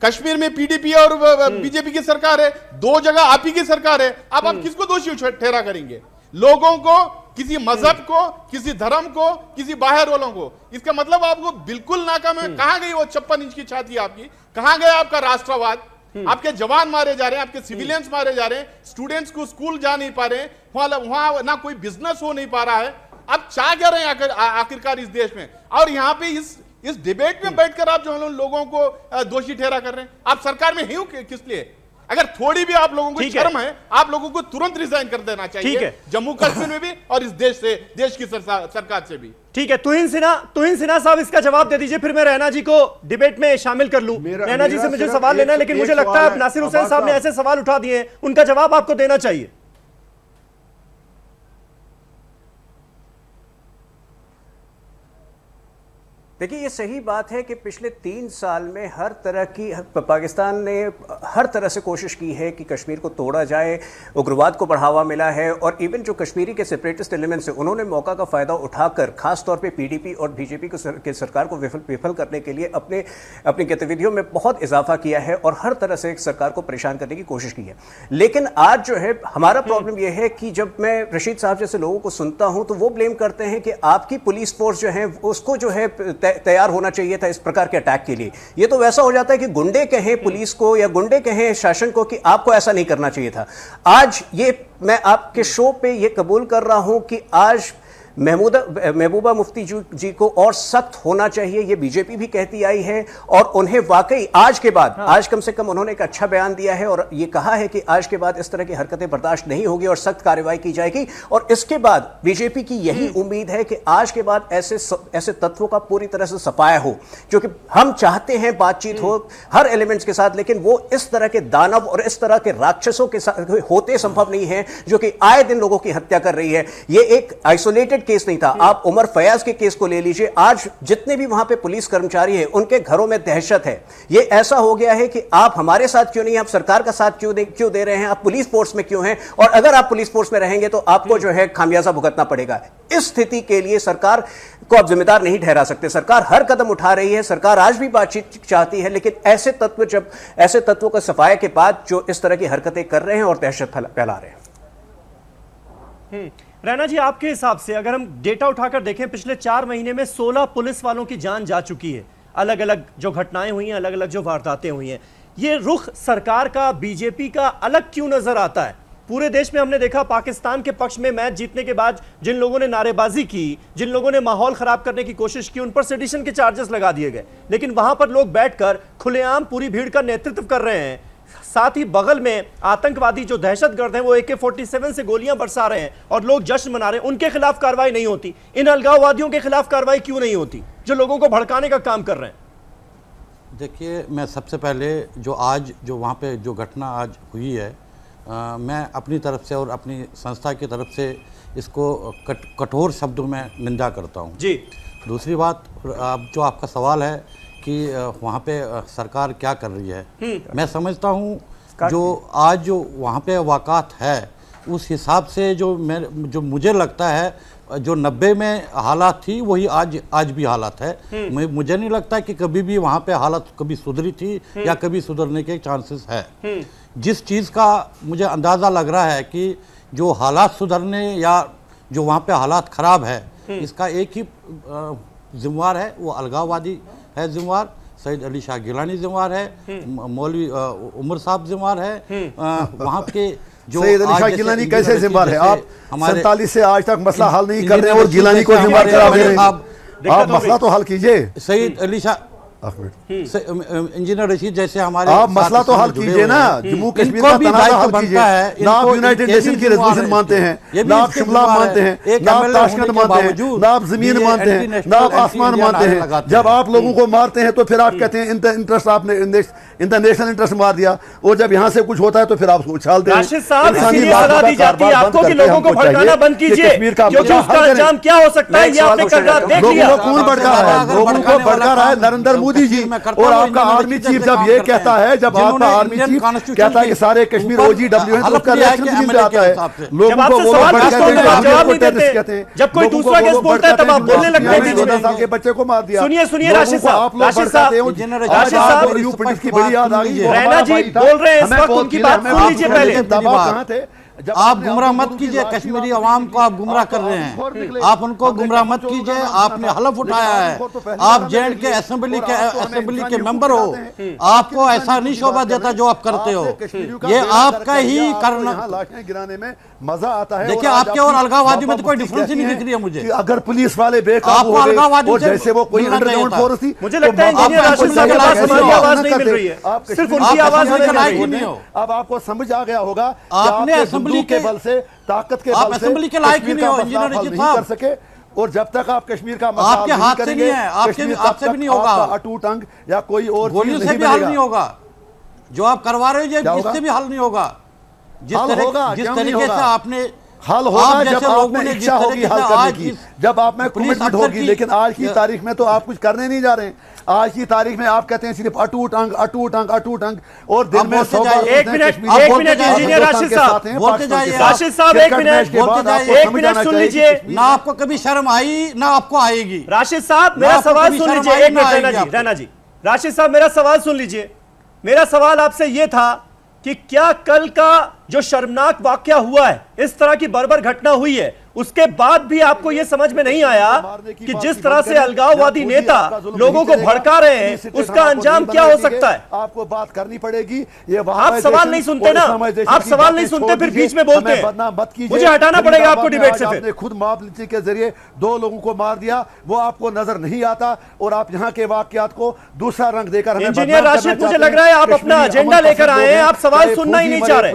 कश्मीर में पीडीपी और बीजेपी की सरकार है, 2 जगह आप ही की सरकार है। अब आप किसको दोषी ठहरा करेंगे? लोगों को, किसी मजहब को, किसी धर्म को, किसी बाहर वालों को? इसका मतलब आपको बिल्कुल नाकाम है। कहां गई वो 56 इंच की छाती आपकी? कहां गया आपका राष्ट्रवाद? आपके जवान मारे जा रहे हैं, आपके सिविलियंस मारे जा रहे हैं, स्टूडेंट्स को स्कूल जा नहीं पा रहे हैं, वहां ना कोई बिजनेस हो नहीं पा रहा है। अब चाह क्या रहे हैं आखिरकार इस देश में? और यहां पे इस डिबेट में बैठकर आप जो लोगों को दोषी ठहरा कर रहे हैं। आप सरकार में ही किस लिए? अगर थोड़ी भी आप लोगों को शर्म है, आप लोगों को तुरंत रिजाइन कर देना चाहिए, जम्मू कश्मीर में भी और इस देश की सरकार से भी। ठीक है, तुहिन सिन्हा साहब इसका जवाब दे दीजिए, फिर मैं रैना जी को डिबेट में शामिल कर लूं। रैना जी से मुझे सवाल लेना है, लेकिन मुझे लगता है नासिर हुसैन साहब ने ऐसे सवाल उठा दिए, उनका जवाब आपको देना चाहिए। देखिए, ये सही बात है कि पिछले 3 साल में हर तरह की पाकिस्तान ने हर तरह से कोशिश की है कि कश्मीर को तोड़ा जाए, उग्रवाद को बढ़ावा मिला है, और इवन जो कश्मीरी के सेपरेटिस्ट एलिमेंट्स हैं उन्होंने मौका का फायदा उठाकर खास तौर पे पीडीपी और बीजेपी के सरकार को विफल करने के लिए अपनी गतिविधियों में बहुत इजाफा किया है और हर तरह से सरकार को परेशान करने की कोशिश की है। लेकिन आज जो है हमारा प्रॉब्लम यह है कि जब मैं रशीद साहब जैसे लोगों को सुनता हूं तो वो ब्लेम करते हैं कि आपकी पुलिस फोर्स जो है उसको जो है तैयार होना चाहिए था इस प्रकार के अटैक के लिए। यह तो वैसा हो जाता है कि गुंडे कहें पुलिस को या गुंडे कहें शासन को कि आपको ऐसा नहीं करना चाहिए था। आज ये मैं आपके शो पे ये कबूल कर रहा हूं कि आज महबूबा मुफ्ती जी को और सख्त होना चाहिए, ये बीजेपी भी कहती आई है, और उन्हें वाकई आज के बाद आज कम से कम उन्होंने एक अच्छा बयान दिया है और ये कहा है कि आज के बाद इस तरह की हरकतें बर्दाश्त नहीं होगी और सख्त कार्रवाई की जाएगी। और इसके बाद बीजेपी की यही उम्मीद है कि आज के बाद ऐसे तत्वों का पूरी तरह से सफाया हो, क्योंकि हम चाहते हैं बातचीत हो हर एलिमेंट्स के साथ, लेकिन वो इस तरह के दानव और इस तरह के राक्षसों के साथ होते संभव नहीं है जो कि आए दिन लोगों की हत्या कर रही है। ये एक आइसोलेटेड केस नहीं था। आप उमर फयाज के केस को ले लीजिए, आज जितने भी वहां पे पुलिस कर्मचारी हैं उनके घरों में दहशत है। ये ऐसा हो गया है कि आप हमारे साथ क्यों नहीं, आप सरकार का साथ क्यों दे रहे हैं, आप पुलिस फोर्स में क्यों हैं, और अगर आप पुलिस फोर्स में रहेंगे तो आपको जो है खामियाजा भुगतना पड़ेगा। इस स्थिति के लिए सरकार को आप जिम्मेदार नहीं ठहरा सकते। सरकार हर कदम उठा रही है, सरकार आज भी बातचीत चाहती है, लेकिन ऐसे तत्वों का सफाया के बाद जो इस तरह की हरकतें कर रहे हैं और दहशत फैला रहे हैं। रैना जी, आपके हिसाब से अगर हम डेटा उठाकर देखें, पिछले 4 महीने में 16 पुलिस वालों की जान जा चुकी है, अलग अलग जो घटनाएं हुई हैं, अलग अलग जो वारदातें हुई हैं, ये रुख सरकार का, बीजेपी का अलग क्यों नजर आता है? पूरे देश में हमने देखा पाकिस्तान के पक्ष में मैच जीतने के बाद जिन लोगों ने नारेबाजी की, जिन लोगों ने माहौल खराब करने की कोशिश की, उन पर सेडिशन के चार्जेस लगा दिए गए, लेकिन वहां पर लोग बैठकर खुलेआम पूरी भीड़ का नेतृत्व कर रहे हैं। साथ ही बगल में आतंकवादी जो दहशतगर्द हैं वो AK-47 से गोलियां बरसा रहे हैं और लोग जश्न मना रहे हैं, उनके खिलाफ कार्रवाई नहीं होती। इन अलगाववादियों के खिलाफ कार्रवाई क्यों नहीं होती जो लोगों को भड़काने का काम कर रहे हैं? देखिए, मैं सबसे पहले जो वहाँ पे जो घटना आज हुई है, मैं अपनी तरफ से और अपनी संस्था की तरफ से इसको कठोर शब्दों में निंदा करता हूँ जी। दूसरी बात, अब जो आपका सवाल है कि वहाँ पे सरकार क्या कर रही है, मैं समझता हूँ जो आज जो वहाँ पे वाक़ात है उस हिसाब से जो मुझे लगता है जो 90 में हालात थी वही आज भी हालात है। मुझे नहीं लगता कि कभी भी वहाँ पे हालत कभी सुधरी थी या कभी सुधरने के चांसेस है। जिस चीज़ का मुझे अंदाज़ा लग रहा है कि जो हालात सुधरने या जो वहाँ पे हालात ख़राब है, इसका एक ही जिम्मेवार है, वो अलगाववादी है जिम्मेवार, सईद अली शाह गिलानी जिम्मेवार है, मौलवी उमर साहब जिम्मेवार है। वहाँ के जो सईद अली शाह गिलानी कैसे जिम्मेवार है? आप 47 से आज तक मसला हल नहीं कर रहे और गिलानी को जिम्मेवार करा दे रहे हैं। आप मसला तो हल कीजिए। सईद अली शाह इंजीनियर रशीद जैसे हमारे आप मसला तो हल कीजिए ना, जम्मू कश्मीर का तनाज़ा हल कीजिए। ना आप यूनाइटेड नेशन की रेजोल्यूशन मानते हैं, ना आप शिमला मानते हैं, ना आप ताशकंद मानते हैं, ना आप जमीन मानते हैं, ना आप आसमान मानते हैं। जब आप लोगों को मारते हैं तो फिर आप कहते हैं इंटरेस्ट, आपने इंटरनेशनल इंटरेस्ट मार दिया, और जब यहाँ से कुछ होता है तो फिर आप उछालते हैं। राशिद साहब, इसलिए सलाह दी जाती है आपको कि लोगों को भड़काना बंद कीजिए, क्योंकि उसका अंजाम क्या हो सकता है ये आपने कल रात देख लिया। लोगों को कौन भड़का रहा है? लोगों को भड़का रहा है नरेंद्र मोदी जी। और आपका आर्मी चीफ जब ये कहता है, जब आपका आर्मी चीफ कहता है कि सारे कश्मीर OGW है, तो उसका रिएक्शन भी मिल जाता है। लोगों को वो कहते हैं, जब कोई दूसरा केस बोलता है तब आप बोलने लगते हैं। 14 साल के बच्चे को मार दिया। सुनिए राशिद साहब, राशिद साहब की बड़ी याद आ गई। रैना जी बोल रहे हैं इस वक्त, उनकी बात सुन लीजिए पहले। दबाव कहाँ थे? आप गुमराह मत कीजिए, कश्मीरी अवाम को आप गुमराह कर रहे हैं। आप उनको गुमराह मत कीजिए। आपने हलफ उठाया है, आप जेएंड के असेंबली के मेंबर हो, आपको ऐसा नहीं शोभा देता जो आप करते हो। ये आपका ही करना गिराने में मजा आता है। देखिए, आपके और अलगाववादी में तो कोई डिफरेंस ही नहीं दिख रही है मुझे। अगर पुलिस वाले बेकाबू हो गए, जैसे वो कोई अंडरग्राउंड फोर्स थी, मुझे लगता है इंजीनियर राशिद साहब के पास हमारी आवाज नहीं मिल रही है, सिर्फ उनकी आवाज नहीं हो। अब आपको समझ आ गया होगा, आपने असेंबली के बल से, ताकत के बल से असेंबली के लायक ही नहीं हो इंजीनियर रशीद साहब, कर सके। और जब तक आप कश्मीर का मसला आपके हाथ से नहीं है, आपसे भी नहीं होगा, अटूट अंग या कोई और गोलियों से भी हल नहीं होगा। जो आप करवा रहे हो इससे भी हल नहीं होगा। जिस तरीके से आपने हल होगा जब आप में इच्छा होगी हल करने की, जब आप में कमिटमेंट होगी। लेकिन आज की तारीख में तो आप कुछ करने नहीं जा रहे हैं। आज की तारीख में आप कहते हैं सिर्फ अटूट अंग, अटूट अंग, अटूट अंग, और दिन में 100 बार। एक मिनट इंजीनियर राशिद साहब बोलते जाइए। राशिद साहब एक मिनट सुन लीजिए। ना आपको कभी शर्म आई ना आपको आएगी। राशिद साहब मेरा सवाल सुन लीजिए। एक मिनट रैना जी, राशिद साहब मेरा सवाल सुन लीजिए। मेरा सवाल आपसे यह था कि क्या कल का जो शर्मनाक वाकया हुआ है, इस तरह की बर्बर घटना हुई है, उसके बाद भी आपको यह समझ में नहीं आया कि जिस तरह से अलगाववादी नेता लोगों को भड़का रहे हैं, उसका अंजाम क्या हो सकता है? आपको बात करनी पड़ेगी। ये आप सवाल नहीं सुनते ना, आप सवाल नहीं सुनते, फिर बीच में बोलते हैं। मुझे हटाना पड़ेगा आपको डिबेट से। आपने खुद मॉब लिंचिंग के जरिए 2 लोगों को मार दिया, वो आपको नजर नहीं आता, और आप यहाँ के वाकयात को दूसरा रंग देकर हमें इंजीनियर राशिद, मुझे लग रहा है आप अपना एजेंडा लेकर आए हैं, आप सवाल सुनना ही नहीं चाह रहे,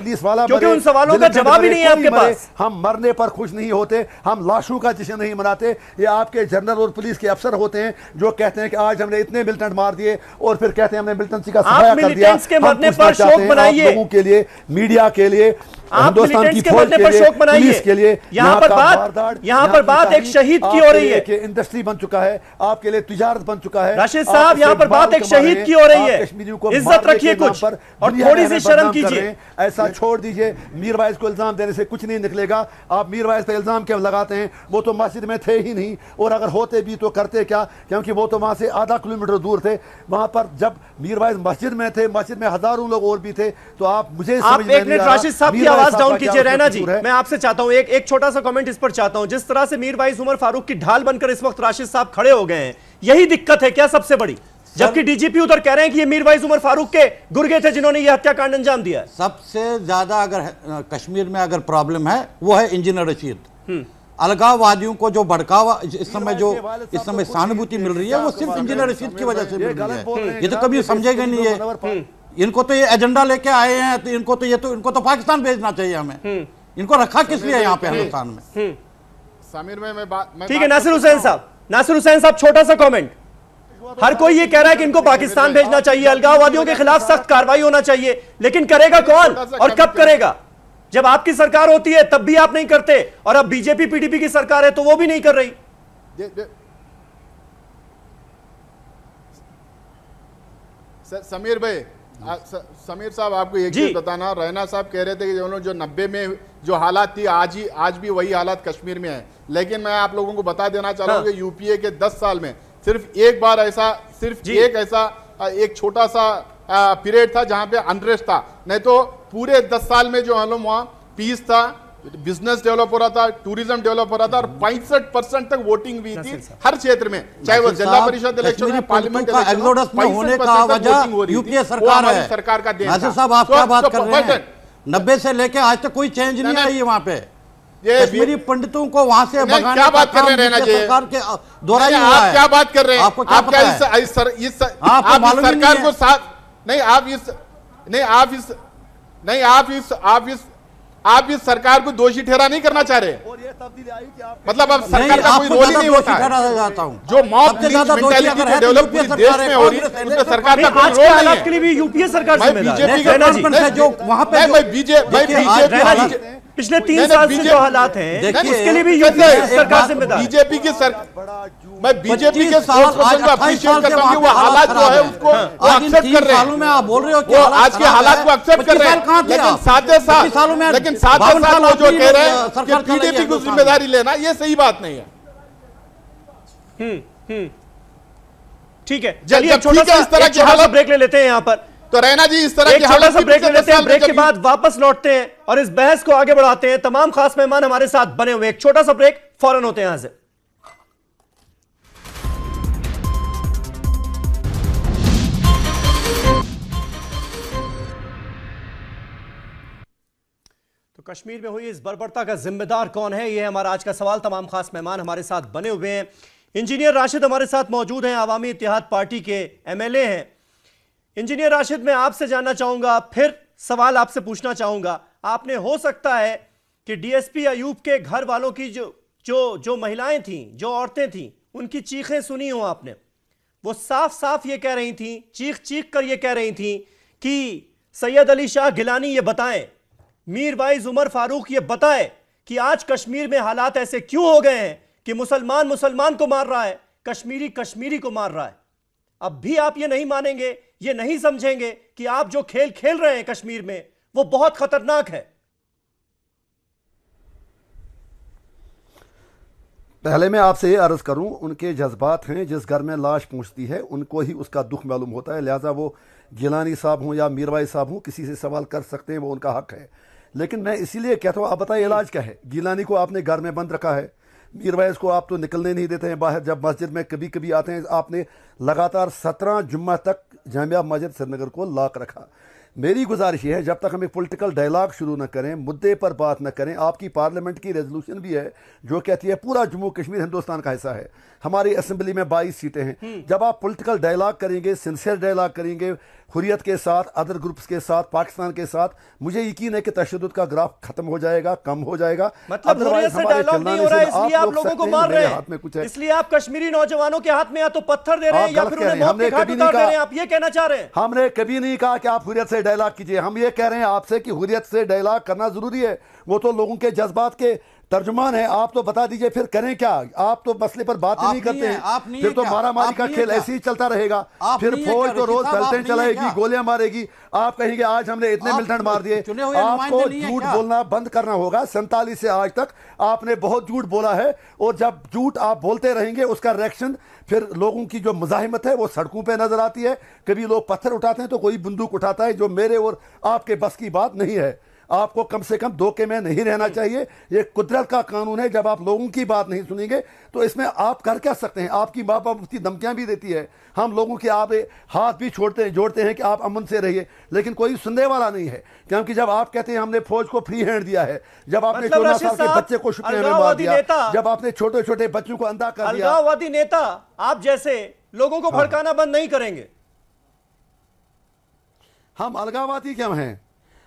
क्योंकि उन सवालों का जवाब ही नहीं है आपके पास। हम मरने पर खुश नहीं होते, हम लाशों का जश्न नहीं मनाते। ये आपके जनरल और पुलिस के अफसर होते हैं जो कहते हैं कि आज हमने इतने मिलिटेंट मार दिए, और फिर कहते हैं हमने मिलिटेंसी का सफाया कर दिया। के मरने पर शोक मनाइए, लोगों के लिए, मीडिया के लिए, हिंदुस्तान की फौज के लिए, पुलिस के लिए। यहाँ पर बात एक शहीद की हो रही है कि इंडस्ट्री बन चुका है, आपके लिए तिजारत बन चुका है। राशिद साहब, यहाँ पर बात एक शहीद की हो रही है। इज्जत रखिए कुछ, और थोड़ी सी शर्म कीजिए। ऐसा छोड़ दीजिए। मीरवाइज को इल्जाम देने से कुछ नहीं निकलेगा। आप मीरवाइज पे इल्जाम क्यों लगाते हैं? वो तो मस्जिद में थे ही नहीं, और अगर होते भी तो करते क्या, क्योंकि वो तो वहां से आधा किलोमीटर दूर थे। वहां पर जब मीरवाइज मस्जिद में थे, मस्जिद में हजारों लोग और भी थे। तो आप मुझे राशिद साहब की आवाज डाउन कीजिए। रैना जी, मैं आपसे चाहता हूं एक छोटा सा कमेंट इस पर चाहता हूं। जिस तरह से मीरवाइज उमर फारूक की ढाल बनकर इस वक्त राशिद साहब खड़े हो गए हैं, यही दिक्कत है क्या सबसे बड़ी? जबकि डीजीपी उधर कह रहे हैं कि ये मीरवाइज उमर फारूक के गुर्गे थे जिन्होंने ये हत्याकांड अंजाम दिया। सबसे ज्यादा अगर कश्मीर में अगर प्रॉब्लम है वो है इंजीनियर रशीद। अलगाववादियों को जो भड़कावा इस समय सहानुभूति मिल रही है, वो सिर्फ इंजीनियर रशीद की वजह से मिल रही है। ये तो कभी समझेगा नहीं है। इनको तो ये एजेंडा लेके आए हैं, तो इनको तो पाकिस्तान भेजना चाहिए हमें। इनको रखा किस लिए यहाँ पे हिंदुस्तान में? समीर में ठीक है, नासिर हुसैन साहब छोटा सा कमेंट। हर कोई ये कह रहा है कि इनको पाकिस्तान भेजना चाहिए, अलगाववादियों के खिलाफ सख्त कार्रवाई होना चाहिए, लेकिन करेगा कौन और कब करेगा? जब आपकी सरकार होती है तब भी आप नहीं करते, और अब बीजेपी पीडीपी की सरकार है तो वो भी नहीं कर रही। समीर भाई, समीर साहब आपको एक चीज बताना, रैना साहब कह रहे थे कि जो 90 में जो हालात थी आज भी वही हालात कश्मीर में है। लेकिन मैं आप लोगों को बता देना चाह रहा हूँ कि यूपीए के 10 साल में सिर्फ एक बार ऐसा एक छोटा सा पीरियड था जहां पे अनरेस्ट था, नहीं तो पूरे 10 साल में जो हम वहां पीस था, बिजनेस डेवलप हो रहा था, टूरिज्म डेवलप हो रहा था, और 65% तक वोटिंग हुई थी हर क्षेत्र में, चाहे वो जिला परिषद इलेक्शन है, पार्लियामेंट इलेक्शन, होने का वजह यूपीए सरकार है। सरकार का देन साहब आप क्या बात कर रहे हैं? 90 से लेके आज तक कोई चेंज नहीं आई है वहां पे। ये कश्मीरी पंडितों को वहां से भगाने क्या बात कर रहे हैं ना जी? सरकार के द्वारा ही हुआ आप है। क्या बात कर रहे हैं? आपको क्या पता है? आप इस सरकार को साथ नहीं, आप इस सरकार को दोषी ठहरा नहीं करना चाह रहे। और ये तब्दीली आई कि आप मतलब अब सरकार का कोई रोल ही नहीं होता है। जो मॉब मेंटालिटी को डेवलप पूरे देश में हो रही है, उसमें सरकार का कोई रोल नहीं है। के लिए भी यूपीए सरकार बीजेपी जिम्मेदार जो वहां पे बीजेपी पिछले 3 साल से जो हालात हैं उसके लिए भी यूपीए सरकार जिम्मेदार। बीजेपी की मैं बीजेपी के स्पोक्सपर्सन को अप्रिशिएट करता हूं कि वो हालात जो है उसको एक्सेप्ट कर रहे हैं। में आप बोल रहे हो कि वो आज के हालात को एक्सेप्ट कर रहे हैं, लेकिन साथ ही साथ वो जो कह रहे हैं कि पीडीपी को जिम्मेदारी लेना, ये सही बात नहीं है। ठीक है, चलिए छोटा सा इस तरह की हालत ब्रेक ले लेते हैं यहाँ पर। तो रैना जी इस तरह की हालत से ब्रेक ले लेते हैं, ब्रेक के बाद वापस लौटते हैं और इस बहस को आगे बढ़ाते हैं। तमाम खास मेहमान हमारे साथ बने हुए, एक छोटा सा ब्रेक, फौरन होते हैं यहां से। तो कश्मीर में हुई इस बर्बरता का जिम्मेदार कौन है, यह हमारा आज का सवाल। तमाम खास मेहमान हमारे साथ बने हुए हैं। इंजीनियर राशिद हमारे साथ मौजूद हैं, आवामी इत्तेहाद पार्टी के एमएलए हैं। इंजीनियर राशिद, मैं आपसे जानना चाहूंगा, फिर सवाल आपसे पूछना चाहूंगा। आपने हो सकता है कि डीएसपी अयूब के घर वालों की जो महिलाएं थीं, जो औरतें थीं, उनकी चीखें सुनी हो आपने। वो साफ साफ ये कह रही थीं, चीख चीख कर ये कह रही थीं कि सैयद अली शाह गिलानी ये बताएं, मीरवाइज उमर फारूक ये बताए कि आज कश्मीर में हालात ऐसे क्यों हो गए हैं कि मुसलमान मुसलमान को मार रहा है, कश्मीरी कश्मीरी को मार रहा है। अब भी आप ये नहीं मानेंगे, ये नहीं समझेंगे कि आप जो खेल खेल रहे हैं कश्मीर में वो बहुत खतरनाक है। पहले मैं आपसे ये अर्ज करूं, उनके जज्बात हैं, जिस घर में लाश पहुंचती है उनको ही उसका दुख मालूम होता है। लिहाजा वो गिलानी साहब हों या मीरवाइज साहब हों, किसी से सवाल कर सकते हैं, वो उनका हक है। लेकिन मैं इसीलिए कहता हूं, आप बताइए इलाज क्या है? गिलानी को आपने घर में बंद रखा है, मीरवाइज को आप तो निकलने नहीं देते हैं बाहर। जब मस्जिद में कभी कभी आते हैं, आपने लगातार 17 जुम्मा तक जामिया मस्जिद श्रीनगर को लॉक रखा। मेरी गुजारिश है, जब तक हम एक पॉलिटिकल डायलॉग शुरू न करें, मुद्दे पर बात न करें। आपकी पार्लियामेंट की रेजोल्यूशन भी है जो कहती है पूरा जम्मू कश्मीर हिंदुस्तान का हिस्सा है। हमारी असेंबली में 22 सीटें हैं। जब आप पॉलिटिकल डायलॉग करेंगे, सिंसियर डायलॉग करेंगे हुर्रियत के साथ, अदर ग्रुप्स के साथ, पाकिस्तान के साथ, मुझे यकीन है कि तशद्दुद का ग्राफ खत्म हो जाएगा, कम हो जाएगा। मतलब हुर्रियत से डायलॉग नहीं हो रहा है, इसलिए आप लोगों को मार रहे हैं, इसलिए आप कश्मीरी नौजवानों के हाथ में या तो पत्थर दे रहे हैं या फिर उन्हें मौत के घाट उतार दे रहे हैं। आप ये कहना चाह रहे हैं? हमने कभी नहीं कहा कि आप हुर्रियत से डायलॉग कीजिए। हम ये कह रहे हैं आपसे कि हुर्रियत से डायलॉग करना जरूरी है। वो तो लोगों के जज्बात के तर्जुमान है। आप तो बता दीजिए फिर करें क्या? आप तो मसले पर बात ही नहीं करते हैं, फिर तो मारामारी का खेल ऐसे ही चलता रहेगा। फिर फौज तो रोज बेल्टें चलाएगी, गोलियां मारेगी। आप कहेंगे आज हमने इतने मिलिटेंट मार दिए। आपको झूठ बोलना बंद करना होगा। 47 से आज तक आपने बहुत झूठ बोला है, और जब झूठ आप बोलते रहेंगे उसका रिएक्शन फिर लोगों की जो मुजाहिमत है वो सड़कों पे नजर आती है। कभी लोग पत्थर उठाते हैं तो कोई बंदूक उठाता है, जो मेरे और आपके बस की बात नहीं है। आपको कम से कम धोखे में नहीं रहना चाहिए। ये कुदरत का कानून है। जब आप लोगों की बात नहीं सुनेंगे तो इसमें आप कर क्या सकते हैं? आपकी माँ बाप मुफ्ती धमकियां भी देती है, हम लोगों के आप हाथ भी जोड़ते हैं कि आप अमन से रहिए, लेकिन कोई सुनने वाला नहीं है। क्योंकि जब आप कहते हैं हमने फौज को फ्री हैंड दिया है, जब आपने 14 साल के बच्चे को शुक्रिया में मार दिया, जब आपने छोटे छोटे बच्चों को अंधा कर दिया। अलगाववादी नेता आप जैसे लोगों को भड़काना बंद नहीं करेंगे। हम अलगाववादी क्यों हैं?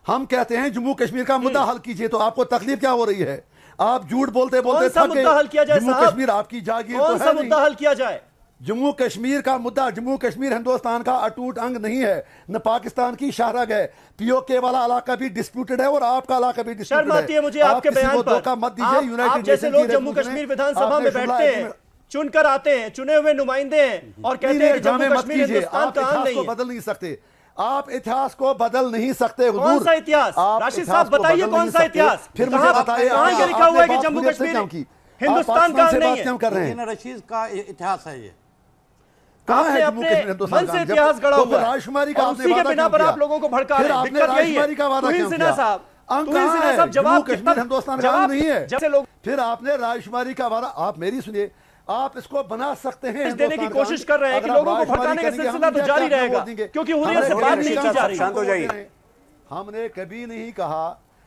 हम कहते हैं जम्मू कश्मीर का मुद्दा हल कीजिए। तो आपको तकलीफ क्या हो रही है? आप झूठ बोलते बोलते थक गए। हल किया जाए? जम्मू कश्मीर आपकी जागीर तो है। मुद्दा हल किया जाए? जम्मू कश्मीर का मुद्दा, जम्मू कश्मीर हिंदुस्तान का अटूट अंग नहीं है, न पाकिस्तान की शाहरग है। पीओके वाला इलाका भी डिस्प्यूटेड है और आपका इलाका भी डिस्प्यूटेड है। मुझे आपके बयान पर मत दीजिए। यूनाइटेड जैसे लोग जम्मू कश्मीर विधानसभा में बैठते हैं, चुनकर आते हैं, चुने हुए नुमाइंदे हैं, और कहते हैं कि जम्मू कश्मीर हिंदुस्तान का अंग नहीं है। बदल नहीं सकते आप, इतिहास को बदल नहीं सकते। कौन सा इतिहास? राशिद साहब बताइए कौन सा इतिहास? फिर मुझे बताइए कहां लिखा हुआ है कि जम्मू कश्मीर हिंदुस्तान का नहीं है? क्यों कर रहे हैं? रशीद का इतिहास है ये। कहां है जम्मू कश्मीर हिंदुस्तान का? इतिहास गढ़ा हुआ है। राजकुमारी का उसी के बिना पर आप लोगों को भड़का रहे हैं। दिक्कत यही है। का वादा क्यों किया? साहब जवाब कश्मीर हिंदुस्तान का नहीं है। जैसे लोग फिर आपने राजकुमारी का वादा, आप मेरी सुनिए, आप इसको बना सकते हैं, देने की कोशिश कर रहे हैं कि लोगों को भड़काने का सिलसिला तो जारी रहेगा, क्योंकि हुर्रियत से बात नहीं की जा रही। हमने कभी नहीं कहा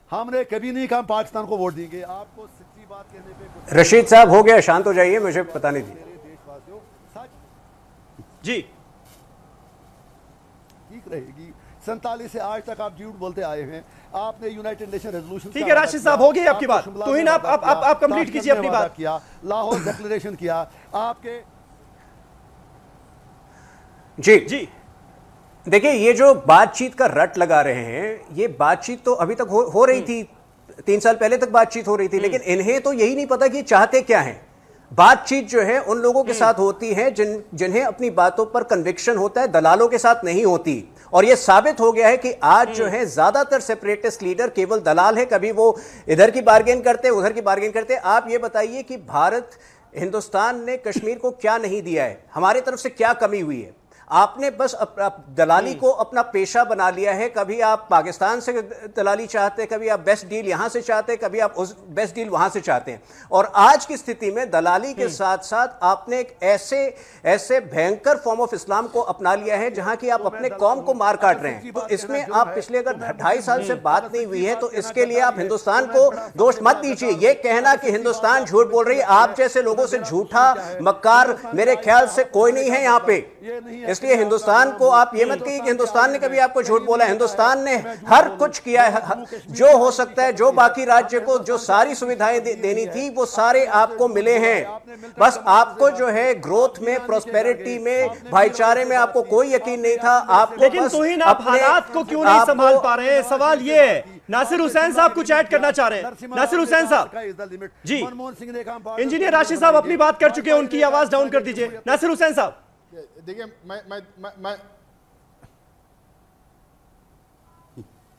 हमने कभी नहीं कहा पाकिस्तान को वोट देंगे। आपको सच्ची बात कहने पे रशीद साहब हो गया, शांत हो जाइए, मुझे पता नहीं दी देशवासियों सच जी ठीक रहेगी। 47 से आज तक आप झूठ बोलते आए हैं। आपने यूनाइटेड नेशन रेजोल्यूशन, ठीक है राशिद साहब, हो गई आपकी बात। तौहीन आप कंप्लीट कीजिए अपनी बात। किया, लाहौर डिक्लेरेशन किया आपके। जी जी देखिए, ये जो बातचीत का रट लगा रहे हैं, ये बातचीत तो अभी तक हो रही थी, 3 साल पहले तक बातचीत हो रही थी, लेकिन इन्हें तो यही नहीं पता कि चाहते क्या हैं। बातचीत जो है उन लोगों के साथ होती है जिन्हें अपनी बातों पर कन्विक्शन होता है, दलालों के साथ नहीं होती। और यह साबित हो गया है कि आज जो है ज्यादातर सेपरेटिस्ट लीडर केवल दलाल है, कभी वो इधर की बार्गेन करते उधर की बार्गेन करते। आप ये बताइए कि भारत, हिंदुस्तान ने कश्मीर को क्या नहीं दिया है, हमारे तरफ से क्या कमी हुई है? आपने बस दलाली को अपना पेशा बना लिया है। कभी आप पाकिस्तान से दलाली चाहते, कभी आप बेस्ट डील यहां से चाहते, कभी आप उस बेस्ट डील वहां से चाहते हैं। और आज की स्थिति में दलाली के साथ साथ आपने एक ऐसे भयंकर फॉर्म ऑफ इस्लाम को अपना लिया है जहां की आप अपने कौम को मार काट रहे हैं। तो इसमें आप पिछले अगर 2.5 साल से बात नहीं हुई है तो इसके लिए आप हिंदुस्तान को दोष मत दीजिए। यह कहना कि हिंदुस्तान झूठ बोल रही है, आप जैसे लोगों से झूठा मक्कार मेरे ख्याल से कोई नहीं है यहां पे। इसलिए हिंदुस्तान को आप ये मत कहिए कि हिंदुस्तान ने कभी आपको झूठ बोला। हिंदुस्तान ने हर कुछ किया है, जो हो सकता है, जो बाकी राज्य को जो सारी सुविधाएं देनी थी वो सारे आपको मिले हैं। बस आपको जो है ग्रोथ में, प्रोस्पेरिटी में, भाईचारे में आपको कोई यकीन नहीं था। आपको लेकिन तौहीन आप हालात को क्यों नहीं संभाल पा रहे हैं? सवाल ये है। नासिर हुसैन साहब कुछ ऐड करना चाह रहे हैं। नासिर हुसैन साहब जी, इंजीनियर राशिद साहब अपनी बात कर चुके हैं, उनकी आवाज डाउन कर दीजिए। नासिर हुसैन साहब देखिए,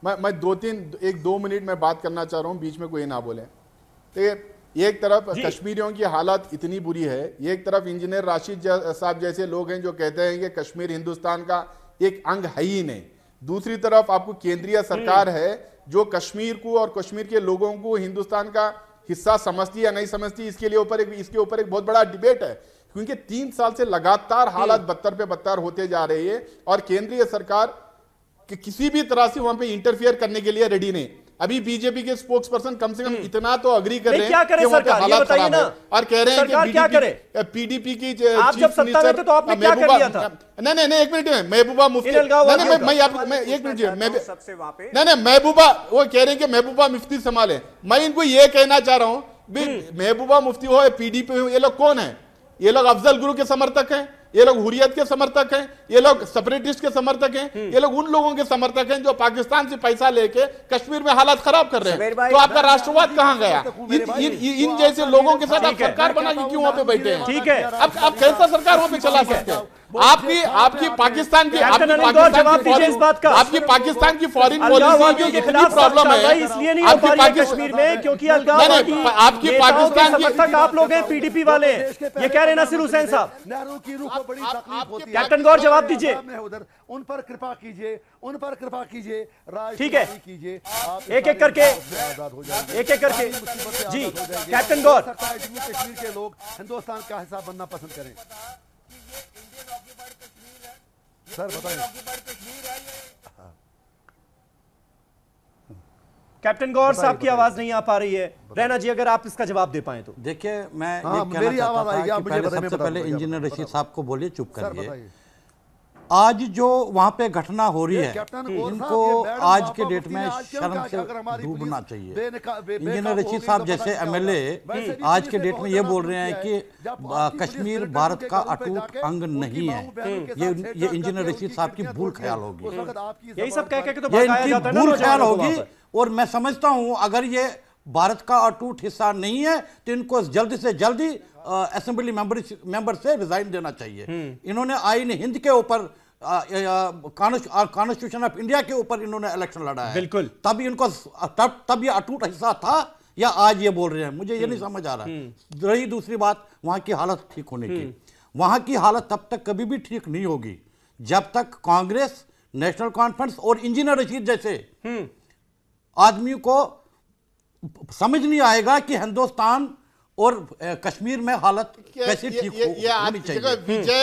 मैं 2 मिनट में बात करना चाह रहा हूं, बीच में कोई ना बोले। देखिए, एक तरफ कश्मीरियों की हालत इतनी बुरी है, एक तरफ इंजीनियर राशिद साहब जैसे लोग हैं जो कहते हैं कि कश्मीर हिंदुस्तान का एक अंग है ही नहीं। दूसरी तरफ आपको केंद्रीय सरकार है जो कश्मीर को और कश्मीर के लोगों को हिंदुस्तान का हिस्सा समझती या नहीं समझती, इसके ऊपर एक बहुत बड़ा डिबेट है। क्योंकि 3 साल से लगातार हालत बदतर पे बदतर होते जा रही है और केंद्रीय सरकार कि किसी भी तरह से वहां पे इंटरफियर करने के लिए रेडी नहीं। अभी बीजेपी के स्पोक्स पर्सन कम से कम इतना तो अग्री कर रहे हैं कि वहां पे हालात खराब है और कह रहे हैं कि पीडीपी की आप जब सत्ता में थे तो आपने क्या कर लिया था? नहीं, एक मिनट में महबूबा मुफ्ती, महबूबा वो कह रहे हैं कि महबूबा मुफ्ती संभाले। मैं इनको ये कहना चाह रहा हूँ, महबूबा मुफ्ती हो, पीडीपी हो, ये लोग कौन है? ये लोग अफजल गुरु के समर्थक हैं, ये लोग हुर्रियत के समर्थक हैं, ये लोग सेपरेटिस्ट के समर्थक हैं, ये लोग उन लोगों के समर्थक हैं जो पाकिस्तान से पैसा लेके कश्मीर में हालात खराब कर रहे हैं। तो आपका राष्ट्रवाद कहां गया? इन जैसे लोगों के साथ आप सरकार बना के क्यों वहां पे बैठे हैं? ठीक है, अब कैसा सरकार वहां पे चला सकते हैं? आपकी पाकिस्तान की आपकी पाकिस्तान की फॉरेन पॉलिसी की इतनी प्रॉब्लम है, इसलिए नहीं हो पा रही है कश्मीर में क्योंकि आपकी पाकिस्तान की आप लोग हैं, पीडीपी वाले हैं, ये कह रहे हैं नासिर हुसैन साहब। नेहरू की रूह को बड़ी तकलीफ होती है। कैप्टन गौर जवाब दीजिए। उधर उन पर कृपा कीजिए, उन पर कृपा कीजिए, ठीक है, कीजिए, एक एक करके जी। कैप्टन गौर, कश्मीर के लोग हिंदुस्तान का हिस्सा बनना पसंद करें। सर बताइए। कैप्टन गौर साहब की आवाज नहीं आ पा रही है। रैना जी अगर आप इसका जवाब दे पाए तो। देखिए, मैं मेरी आवाज आएगी। सबसे पहले इंजीनियर रशीद साहब को बोलिए चुप करिए। आज जो वहां पे घटना हो रही है, इनको आज के डेट में शर्म से डूबना चाहिए। इंजीनियर रशीद साहब जैसे एमएलए आज के डेट में ये बोल रहे हैं कि कश्मीर भारत का अटूट अंग नहीं है। ये इंजीनियर रशीद साहब की भूल ख्याल होगी, यही सब कह के तो इनकी भूल ख्याल होगी। और मैं समझता हूं अगर ये भारत का अटूट हिस्सा नहीं है तो इनको जल्दी से जल्दी असेंबली मेंबर से रिजाइन देना चाहिए। इन्होंने आईन हिंद के ऊपर, कॉन्स्टिट्यूशन ऑफ इंडिया के ऊपर इन्होंने इलेक्शन लड़ा है। बिल्कुल, तब इनको तब ये अटूट हिस्सा था या आज ये बोल रहे हैं, मुझे ये नहीं समझ आ रहा। रही दूसरी बात वहां की हालत ठीक होने की, वहां की हालत तब तक कभी भी ठीक नहीं होगी जब तक कांग्रेस, नेशनल कॉन्फ्रेंस और इंजीनियर रशीद जैसे आदमी को समझ नहीं आएगा कि हिंदुस्तान और कश्मीर में हालत कैसे ठीक होनी चाहिए।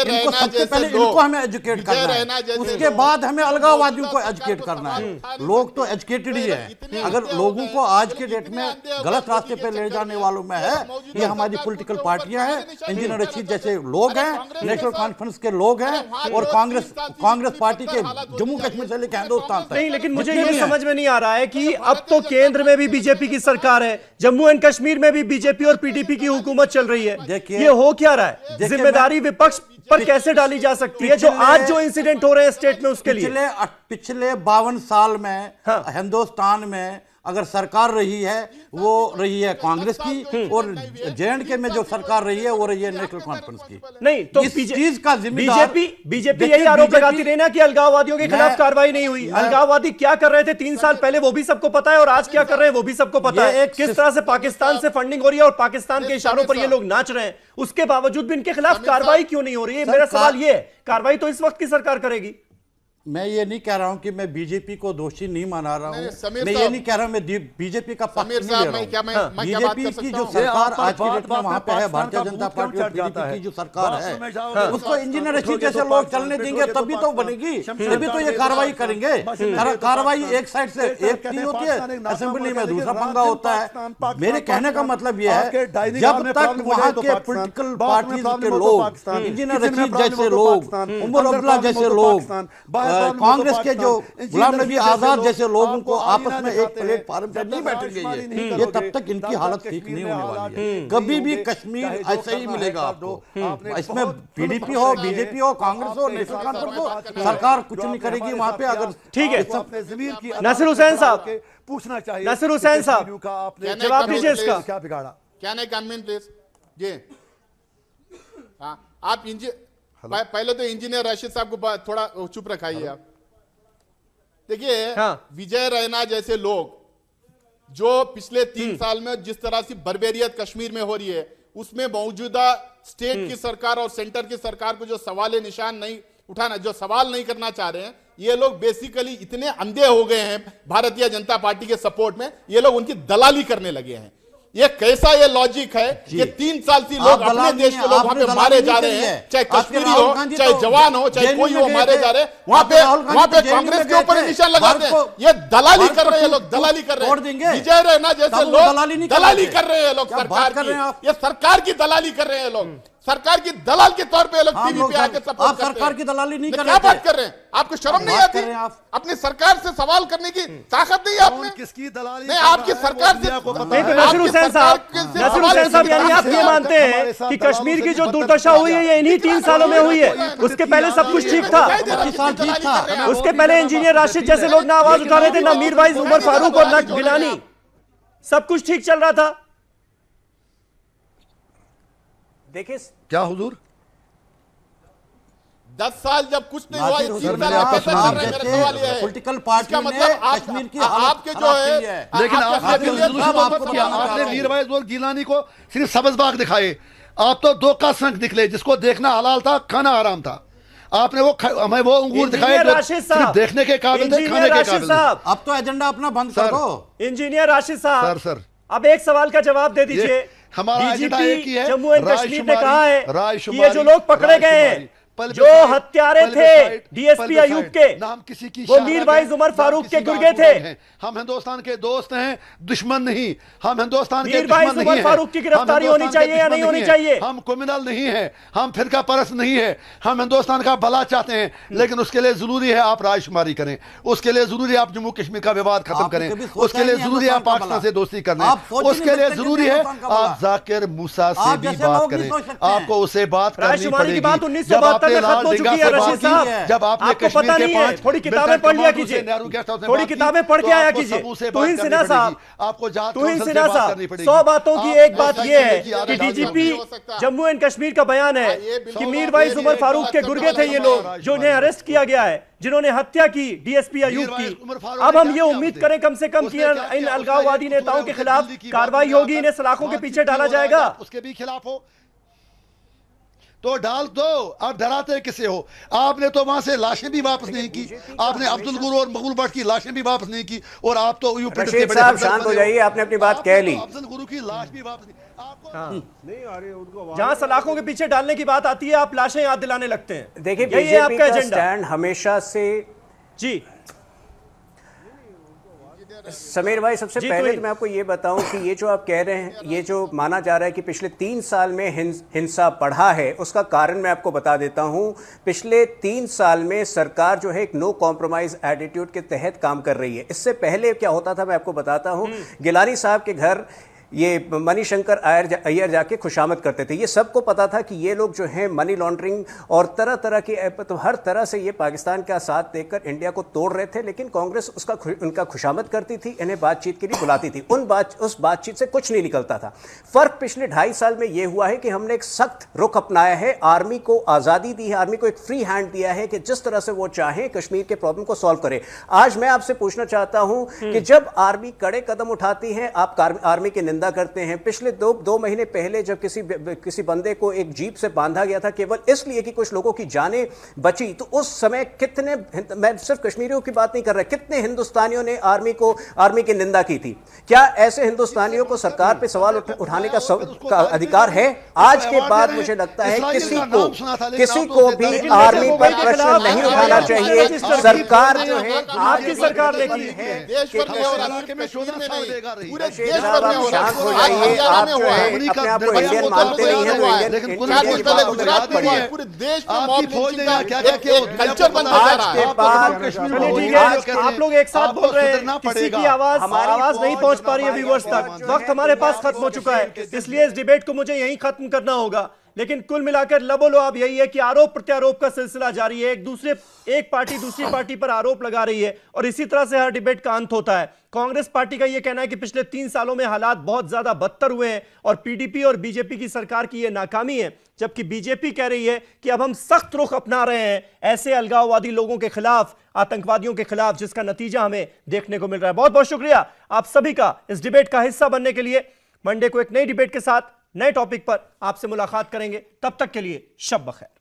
इनको सबसे पहले इनको हमें एजुकेट करना है, उसके बाद हमें अलगाववादियों को एजुकेट करना है। लोग तो एजुकेटेड ही है। अगर लोगों को आज के डेट में गलत रास्ते पे ले जाने वालों में है ये हमारी पॉलिटिकल पार्टियां हैं, इंजीनियर रशीद जैसे लोग हैं, नेशनल कॉन्फ्रेंस के लोग हैं और कांग्रेस पार्टी के जम्मू कश्मीर से लेकर हिंदुस्तान तक। नहीं, लेकिन मुझे ये समझ में नहीं आ रहा है कि अब तो केंद्र में भी बीजेपी की सरकार है, जम्मू एंड कश्मीर में भी बीजेपी और पीडीपी की हुकूमत चल रही है। ये हो क्या रहा है? जिम्मेदारी विपक्ष पर कैसे डाली जा सकती है जो आज जो इंसिडेंट हो रहे हैं स्टेट में उसके लिए? पिछले 52 साल में हिंदुस्तान में अगर सरकार रही है वो रही है कांग्रेस की और जे&के में जो सरकार रही है वो रही है नेशनल कॉन्फ्रेंस की। नहीं तो इस चीज का जिम्मेदार बीजेपी यही आरोप लगाती रही ना कि अलगाववादियों के खिलाफ कार्रवाई नहीं हुई। अलगाववादी क्या कर रहे थे 3 साल पहले वो भी सबको पता है और आज क्या कर रहे हैं वो भी सबको पता है। किस तरह से पाकिस्तान से फंडिंग हो रही है और पाकिस्तान के इशारों पर ये लोग नाच रहे हैं, उसके बावजूद भी इनके खिलाफ कार्रवाई क्यों नहीं हो रही है? मेरा सवाल ये है, कार्रवाई तो इस वक्त की सरकार करेगी। मैं ये नहीं कह रहा हूं कि मैं बीजेपी को दोषी नहीं माना रहा हूं, मैं ये नहीं कह रहा हूं मैं बीजेपी का पक्ष नहीं ले रहा हूं। बीजेपी की जो सरकार आज की डेट में वहां पे है, भारतीय जनता पार्टी और पीडीपी की जो सरकार है उसको इंजीनियर रशीद जैसे लोग चलने देंगे तभी तो बनेगी, तभी तो ये कार्रवाई करेंगे। कार्रवाई एक साइड से एक नहीं होती है, असेंबली में दूसरा पंगा होता है। मेरे कहने का मतलब यह है जब तक वहां के पॉलिटिकल पार्टी के लोग, इंजीनियर रशीद जैसे लोग, उमर अब्दुल्ला जैसे लोग, कांग्रेस के जो गुलाम नबी आजाद जैसे लोगों को आपस में एक प्लेटफॉर्म पर नहीं बैठेंगे ये तब तक इनकी हालत ठीक नहीं होने वाली है। कभी भी कश्मीर ऐसे ही मिलेगा आपको। इसमें पीडीपी हो, बीजेपी हो, कांग्रेस हो, नेशनल कॉन्फ्रेंस हो, सरकार कुछ नहीं करेगी वहां पे। अगर ठीक है नासिर हुसैन साहब पूछना चाहिए, नासिर हुसैन साहब जवाब दीजिए इसका। क्या बिगाड़ा? क्या नहीं कमेंट प्लीज जी। आप पहले तो इंजीनियर राशिद साहब को थोड़ा चुप रखाइए आप। देखिए विजय रैना जैसे लोग जो पिछले 3 साल में जिस तरह से बर्बेरियत कश्मीर में हो रही है उसमें मौजूदा स्टेट की सरकार और सेंटर की सरकार को जो सवाल निशान नहीं उठाना, जो सवाल नहीं करना चाह रहे हैं, ये लोग बेसिकली इतने अंधे हो गए हैं भारतीय जनता पार्टी के सपोर्ट में, ये लोग उनकी दलाली करने लगे हैं। ये कैसा ये लॉजिक है कि 3 साल से लोग अपने देश के लोग वहां पे मारे जा रहे हैं, चाहे कश्मीरी हो, चाहे जवान हो, चाहे कोई हो, मारे जा रहे हैं। वहां पे कांग्रेस के ऊपर निशान लगाते हैं। ये दलाली कर रहे हैं लोग, दलाली कर रहे हैं। विजय रैना जैसे लोग दलाली कर रहे हैं लोग सरकार की, ये सरकार की दलाली कर रहे हैं लोग, सरकार की दलाल के तौर पे लोग टीवी पे आके सपोर्ट करते हैं। सरकार की दलाली नहीं कर रहे, क्या बात कर रहे हैं? आपको शर्म नहीं आती? अपनी सरकार से सवाल करने की ताकत नहीं आपने? किसकी दलाली? नहीं, आपकी सरकार से नासिर हुसैन साहब यानी आप ये मानते हैं कि कश्मीर की जो दुर्दशा हुई है ये इन्हीं 3 सालों में हुई है? उसके पहले सब कुछ ठीक था? उसके पहले इंजीनियर राशिद जैसे लोग ना आवाज उठा रहे थे, ना मीरवाइज उमर फारूक और ना गिलानी, सब कुछ ठीक चल रहा था। देखिए क्या हुजूर 10 साल जब कुछ नहीं हुआ, 3 साल आप कैसे कर रहे हैं? मेरा सवाल ये है पॉलिटिकल पार्टी ने मतलब कश्मीर की आपके जो है, लेकिन आपने मीरवाइज और गिलानी को सिर्फ सब्ज़बाग दिखाए, आप तो 2 का संख निकले। जिसको देखना हलाल था, खाना हराम था। आपने वो हमें वो अंगूर दिखाए जो सिर्फ देखने के काबिल थे, खाने के काबिल थे। अब तो एजेंडा अपना बंद कर दो। इंजीनियर राशिद साहब सर अब एक सवाल का जवाब दे दीजिए। हमारा एजेंडा एक ही है, जम्मू एंड कश्मीर ने कहा है कि ये जो लोग पकड़े गए हैं, जो हत्यारे थे डीएसपी अयूब के, नाम किसी की वो मीरवाइज उमर फारूक के गुर्गे थे। हम हिंदुस्तान के दोस्त हैं, दुश्मन नहीं। हम हिंदुस्तान के मीरवाइज दुश्मन नहीं उमर हैं। फारूक की गिरफ्तारी होनी चाहिए या नहीं होनी चाहिए? हम क्रिमिनल नहीं है, हम फिरका परस्त नहीं है, हम हिंदुस्तान का भला चाहते हैं। लेकिन उसके लिए जरूरी है आप राजकुमारी करें, उसके लिए जरूरी है आप जम्मू कश्मीर का विवाद खत्म करें, उसके लिए जरूरी है आप पाकिस्तान से दोस्ती करना, उसके लिए जरूरी है आप जाकिर मूसा से भी बात करें। आपको उसे बात करनी पड़ेगी। जब आपने खत्म हो चुकी है रशीद साहब, जब आपने कश्मीर के 5 थोड़ी किताबें पढ़ लिया कीजिए, थोड़ी किताबें पढ़ के आया कीजिए। तुहिन सिन्हा साहब, तुहिन सिन्हा साहब, 100 बातों की एक बात यह है कि डीजीपी जम्मू एंड कश्मीर का बयान है कि मीरवाइज उमर फारूक के गुर्गे थे ये लोग जो इन्हें अरेस्ट किया गया है, जिन्होंने हत्या की डीएसपी अयूब की। अब हम ये उम्मीद करें कम से कम कि इन अलगाववादी नेताओं के खिलाफ कार्रवाई होगी, इन्हें सलाखों के पीछे डाला जाएगा। उसके भी खिलाफ हो तो डाल दो, आप डराते किसे हो? आपने तो वहां से लाशें भी वापस नहीं की, आपने अब्दुल गुरु और मकबूल भट्ट की लाशें भी वापस नहीं की, और आप तो रशीद साहब शांत हो जाइए, आपने अपनी बात कह ली। अब्दुल गुरु की लाश भी वापस नहीं, आपको नहीं आ रही उनको। जहां सलाखों के पीछे डालने की बात आती है, आप लाशें याद दिलाने लगते हैं। देखिए, यही है आपका एजेंडा। स्टैंड हमेशा से जी समीर भाई, सबसे पहले तो मैं आपको ये बताऊं कि ये जो आप कह रहे हैं, ये जो माना जा रहा है कि पिछले 3 साल में हिंसा बढ़ा है, उसका कारण मैं आपको बता देता हूं। पिछले 3 साल में सरकार जो है एक नो कॉम्प्रोमाइज एटीट्यूड के तहत काम कर रही है। इससे पहले क्या होता था मैं आपको बताता हूं। गिलानी साहब के घर ये मणिशंकर अय्यर जाके खुशामद करते थे। ये सबको पता था कि ये लोग जो हैं मनी लॉन्ड्रिंग और तरह तरह के तो हर तरह से ये पाकिस्तान का साथ देकर इंडिया को तोड़ रहे थे, लेकिन कांग्रेस उनका खुशामद करती थी, इन्हें बातचीत के लिए बुलाती थी। उस बातचीत से कुछ नहीं निकलता था। फर्क पिछले 2.5 साल में ये हुआ है कि हमने एक सख्त रुख अपनाया है, आर्मी को आज़ादी दी है, आर्मी को एक फ्री हैंड दिया है कि जिस तरह से वो चाहे कश्मीर के प्रॉब्लम को सॉल्व करे। आज मैं आपसे पूछना चाहता हूं कि जब आर्मी कड़े कदम उठाती है, आप आर्मी की निंदा करते हैं। पिछले दो महीने पहले जब किसी बंदे को एक जीप से बांधा गया था केवल इसलिए कि कुछ लोगों की जानें बची, तो उस समय कितने, मैं सिर्फ कश्मीरियों की बात नहीं कर रहा, कितने हिंदुस्तानियों ने आर्मी की निंदा की थी। क्या ऐसे हिंदुस्तानियों को सरकार पे सवाल उठाने का अधिकार है? आज के बाद मुझे लगता है किसी को भी आर्मी पर प्रश्न नहीं उठाना चाहिए। सरकार जो है, आपकी सरकार ने की शांत हो जाइए। आप जो है अपने आप को इंडियन मानते नहीं है, पूरे देश में मॉब लिंचिंग का कल्चर बनता जा रहा है। आप लोग एक साथ बोल रहे हैं, किसी की आवाज नहीं पहुंच पा रही है व्यूअर्स तक। वक्त हमारे पास खत्म हो चुका है, इसलिए इस डिबेट को मुझे यहीं खत्म करना होगा। लेकिन कुल मिलाकर लबोलुआब यही है कि आरोप प्रत्यारोप का सिलसिला जारी है। एक पार्टी दूसरी पार्टी पर आरोप लगा रही है और इसी तरह से हर डिबेट का अंत होता है। कांग्रेस पार्टी का यह कहना है कि पिछले 3 सालों में हालात बहुत ज्यादा बदतर हुए हैं और पीडीपी और बीजेपी की सरकार की यह नाकामी है, जबकि बीजेपी कह रही है कि अब हम सख्त रुख अपना रहे हैं ऐसे अलगाववादी लोगों के खिलाफ, आतंकवादियों के खिलाफ, जिसका नतीजा हमें देखने को मिल रहा है। बहुत बहुत शुक्रिया आप सभी का इस डिबेट का हिस्सा बनने के लिए। मंडे को एक नई डिबेट के साथ नए टॉपिक पर आपसे मुलाकात करेंगे। तब तक के लिए शब बखैर।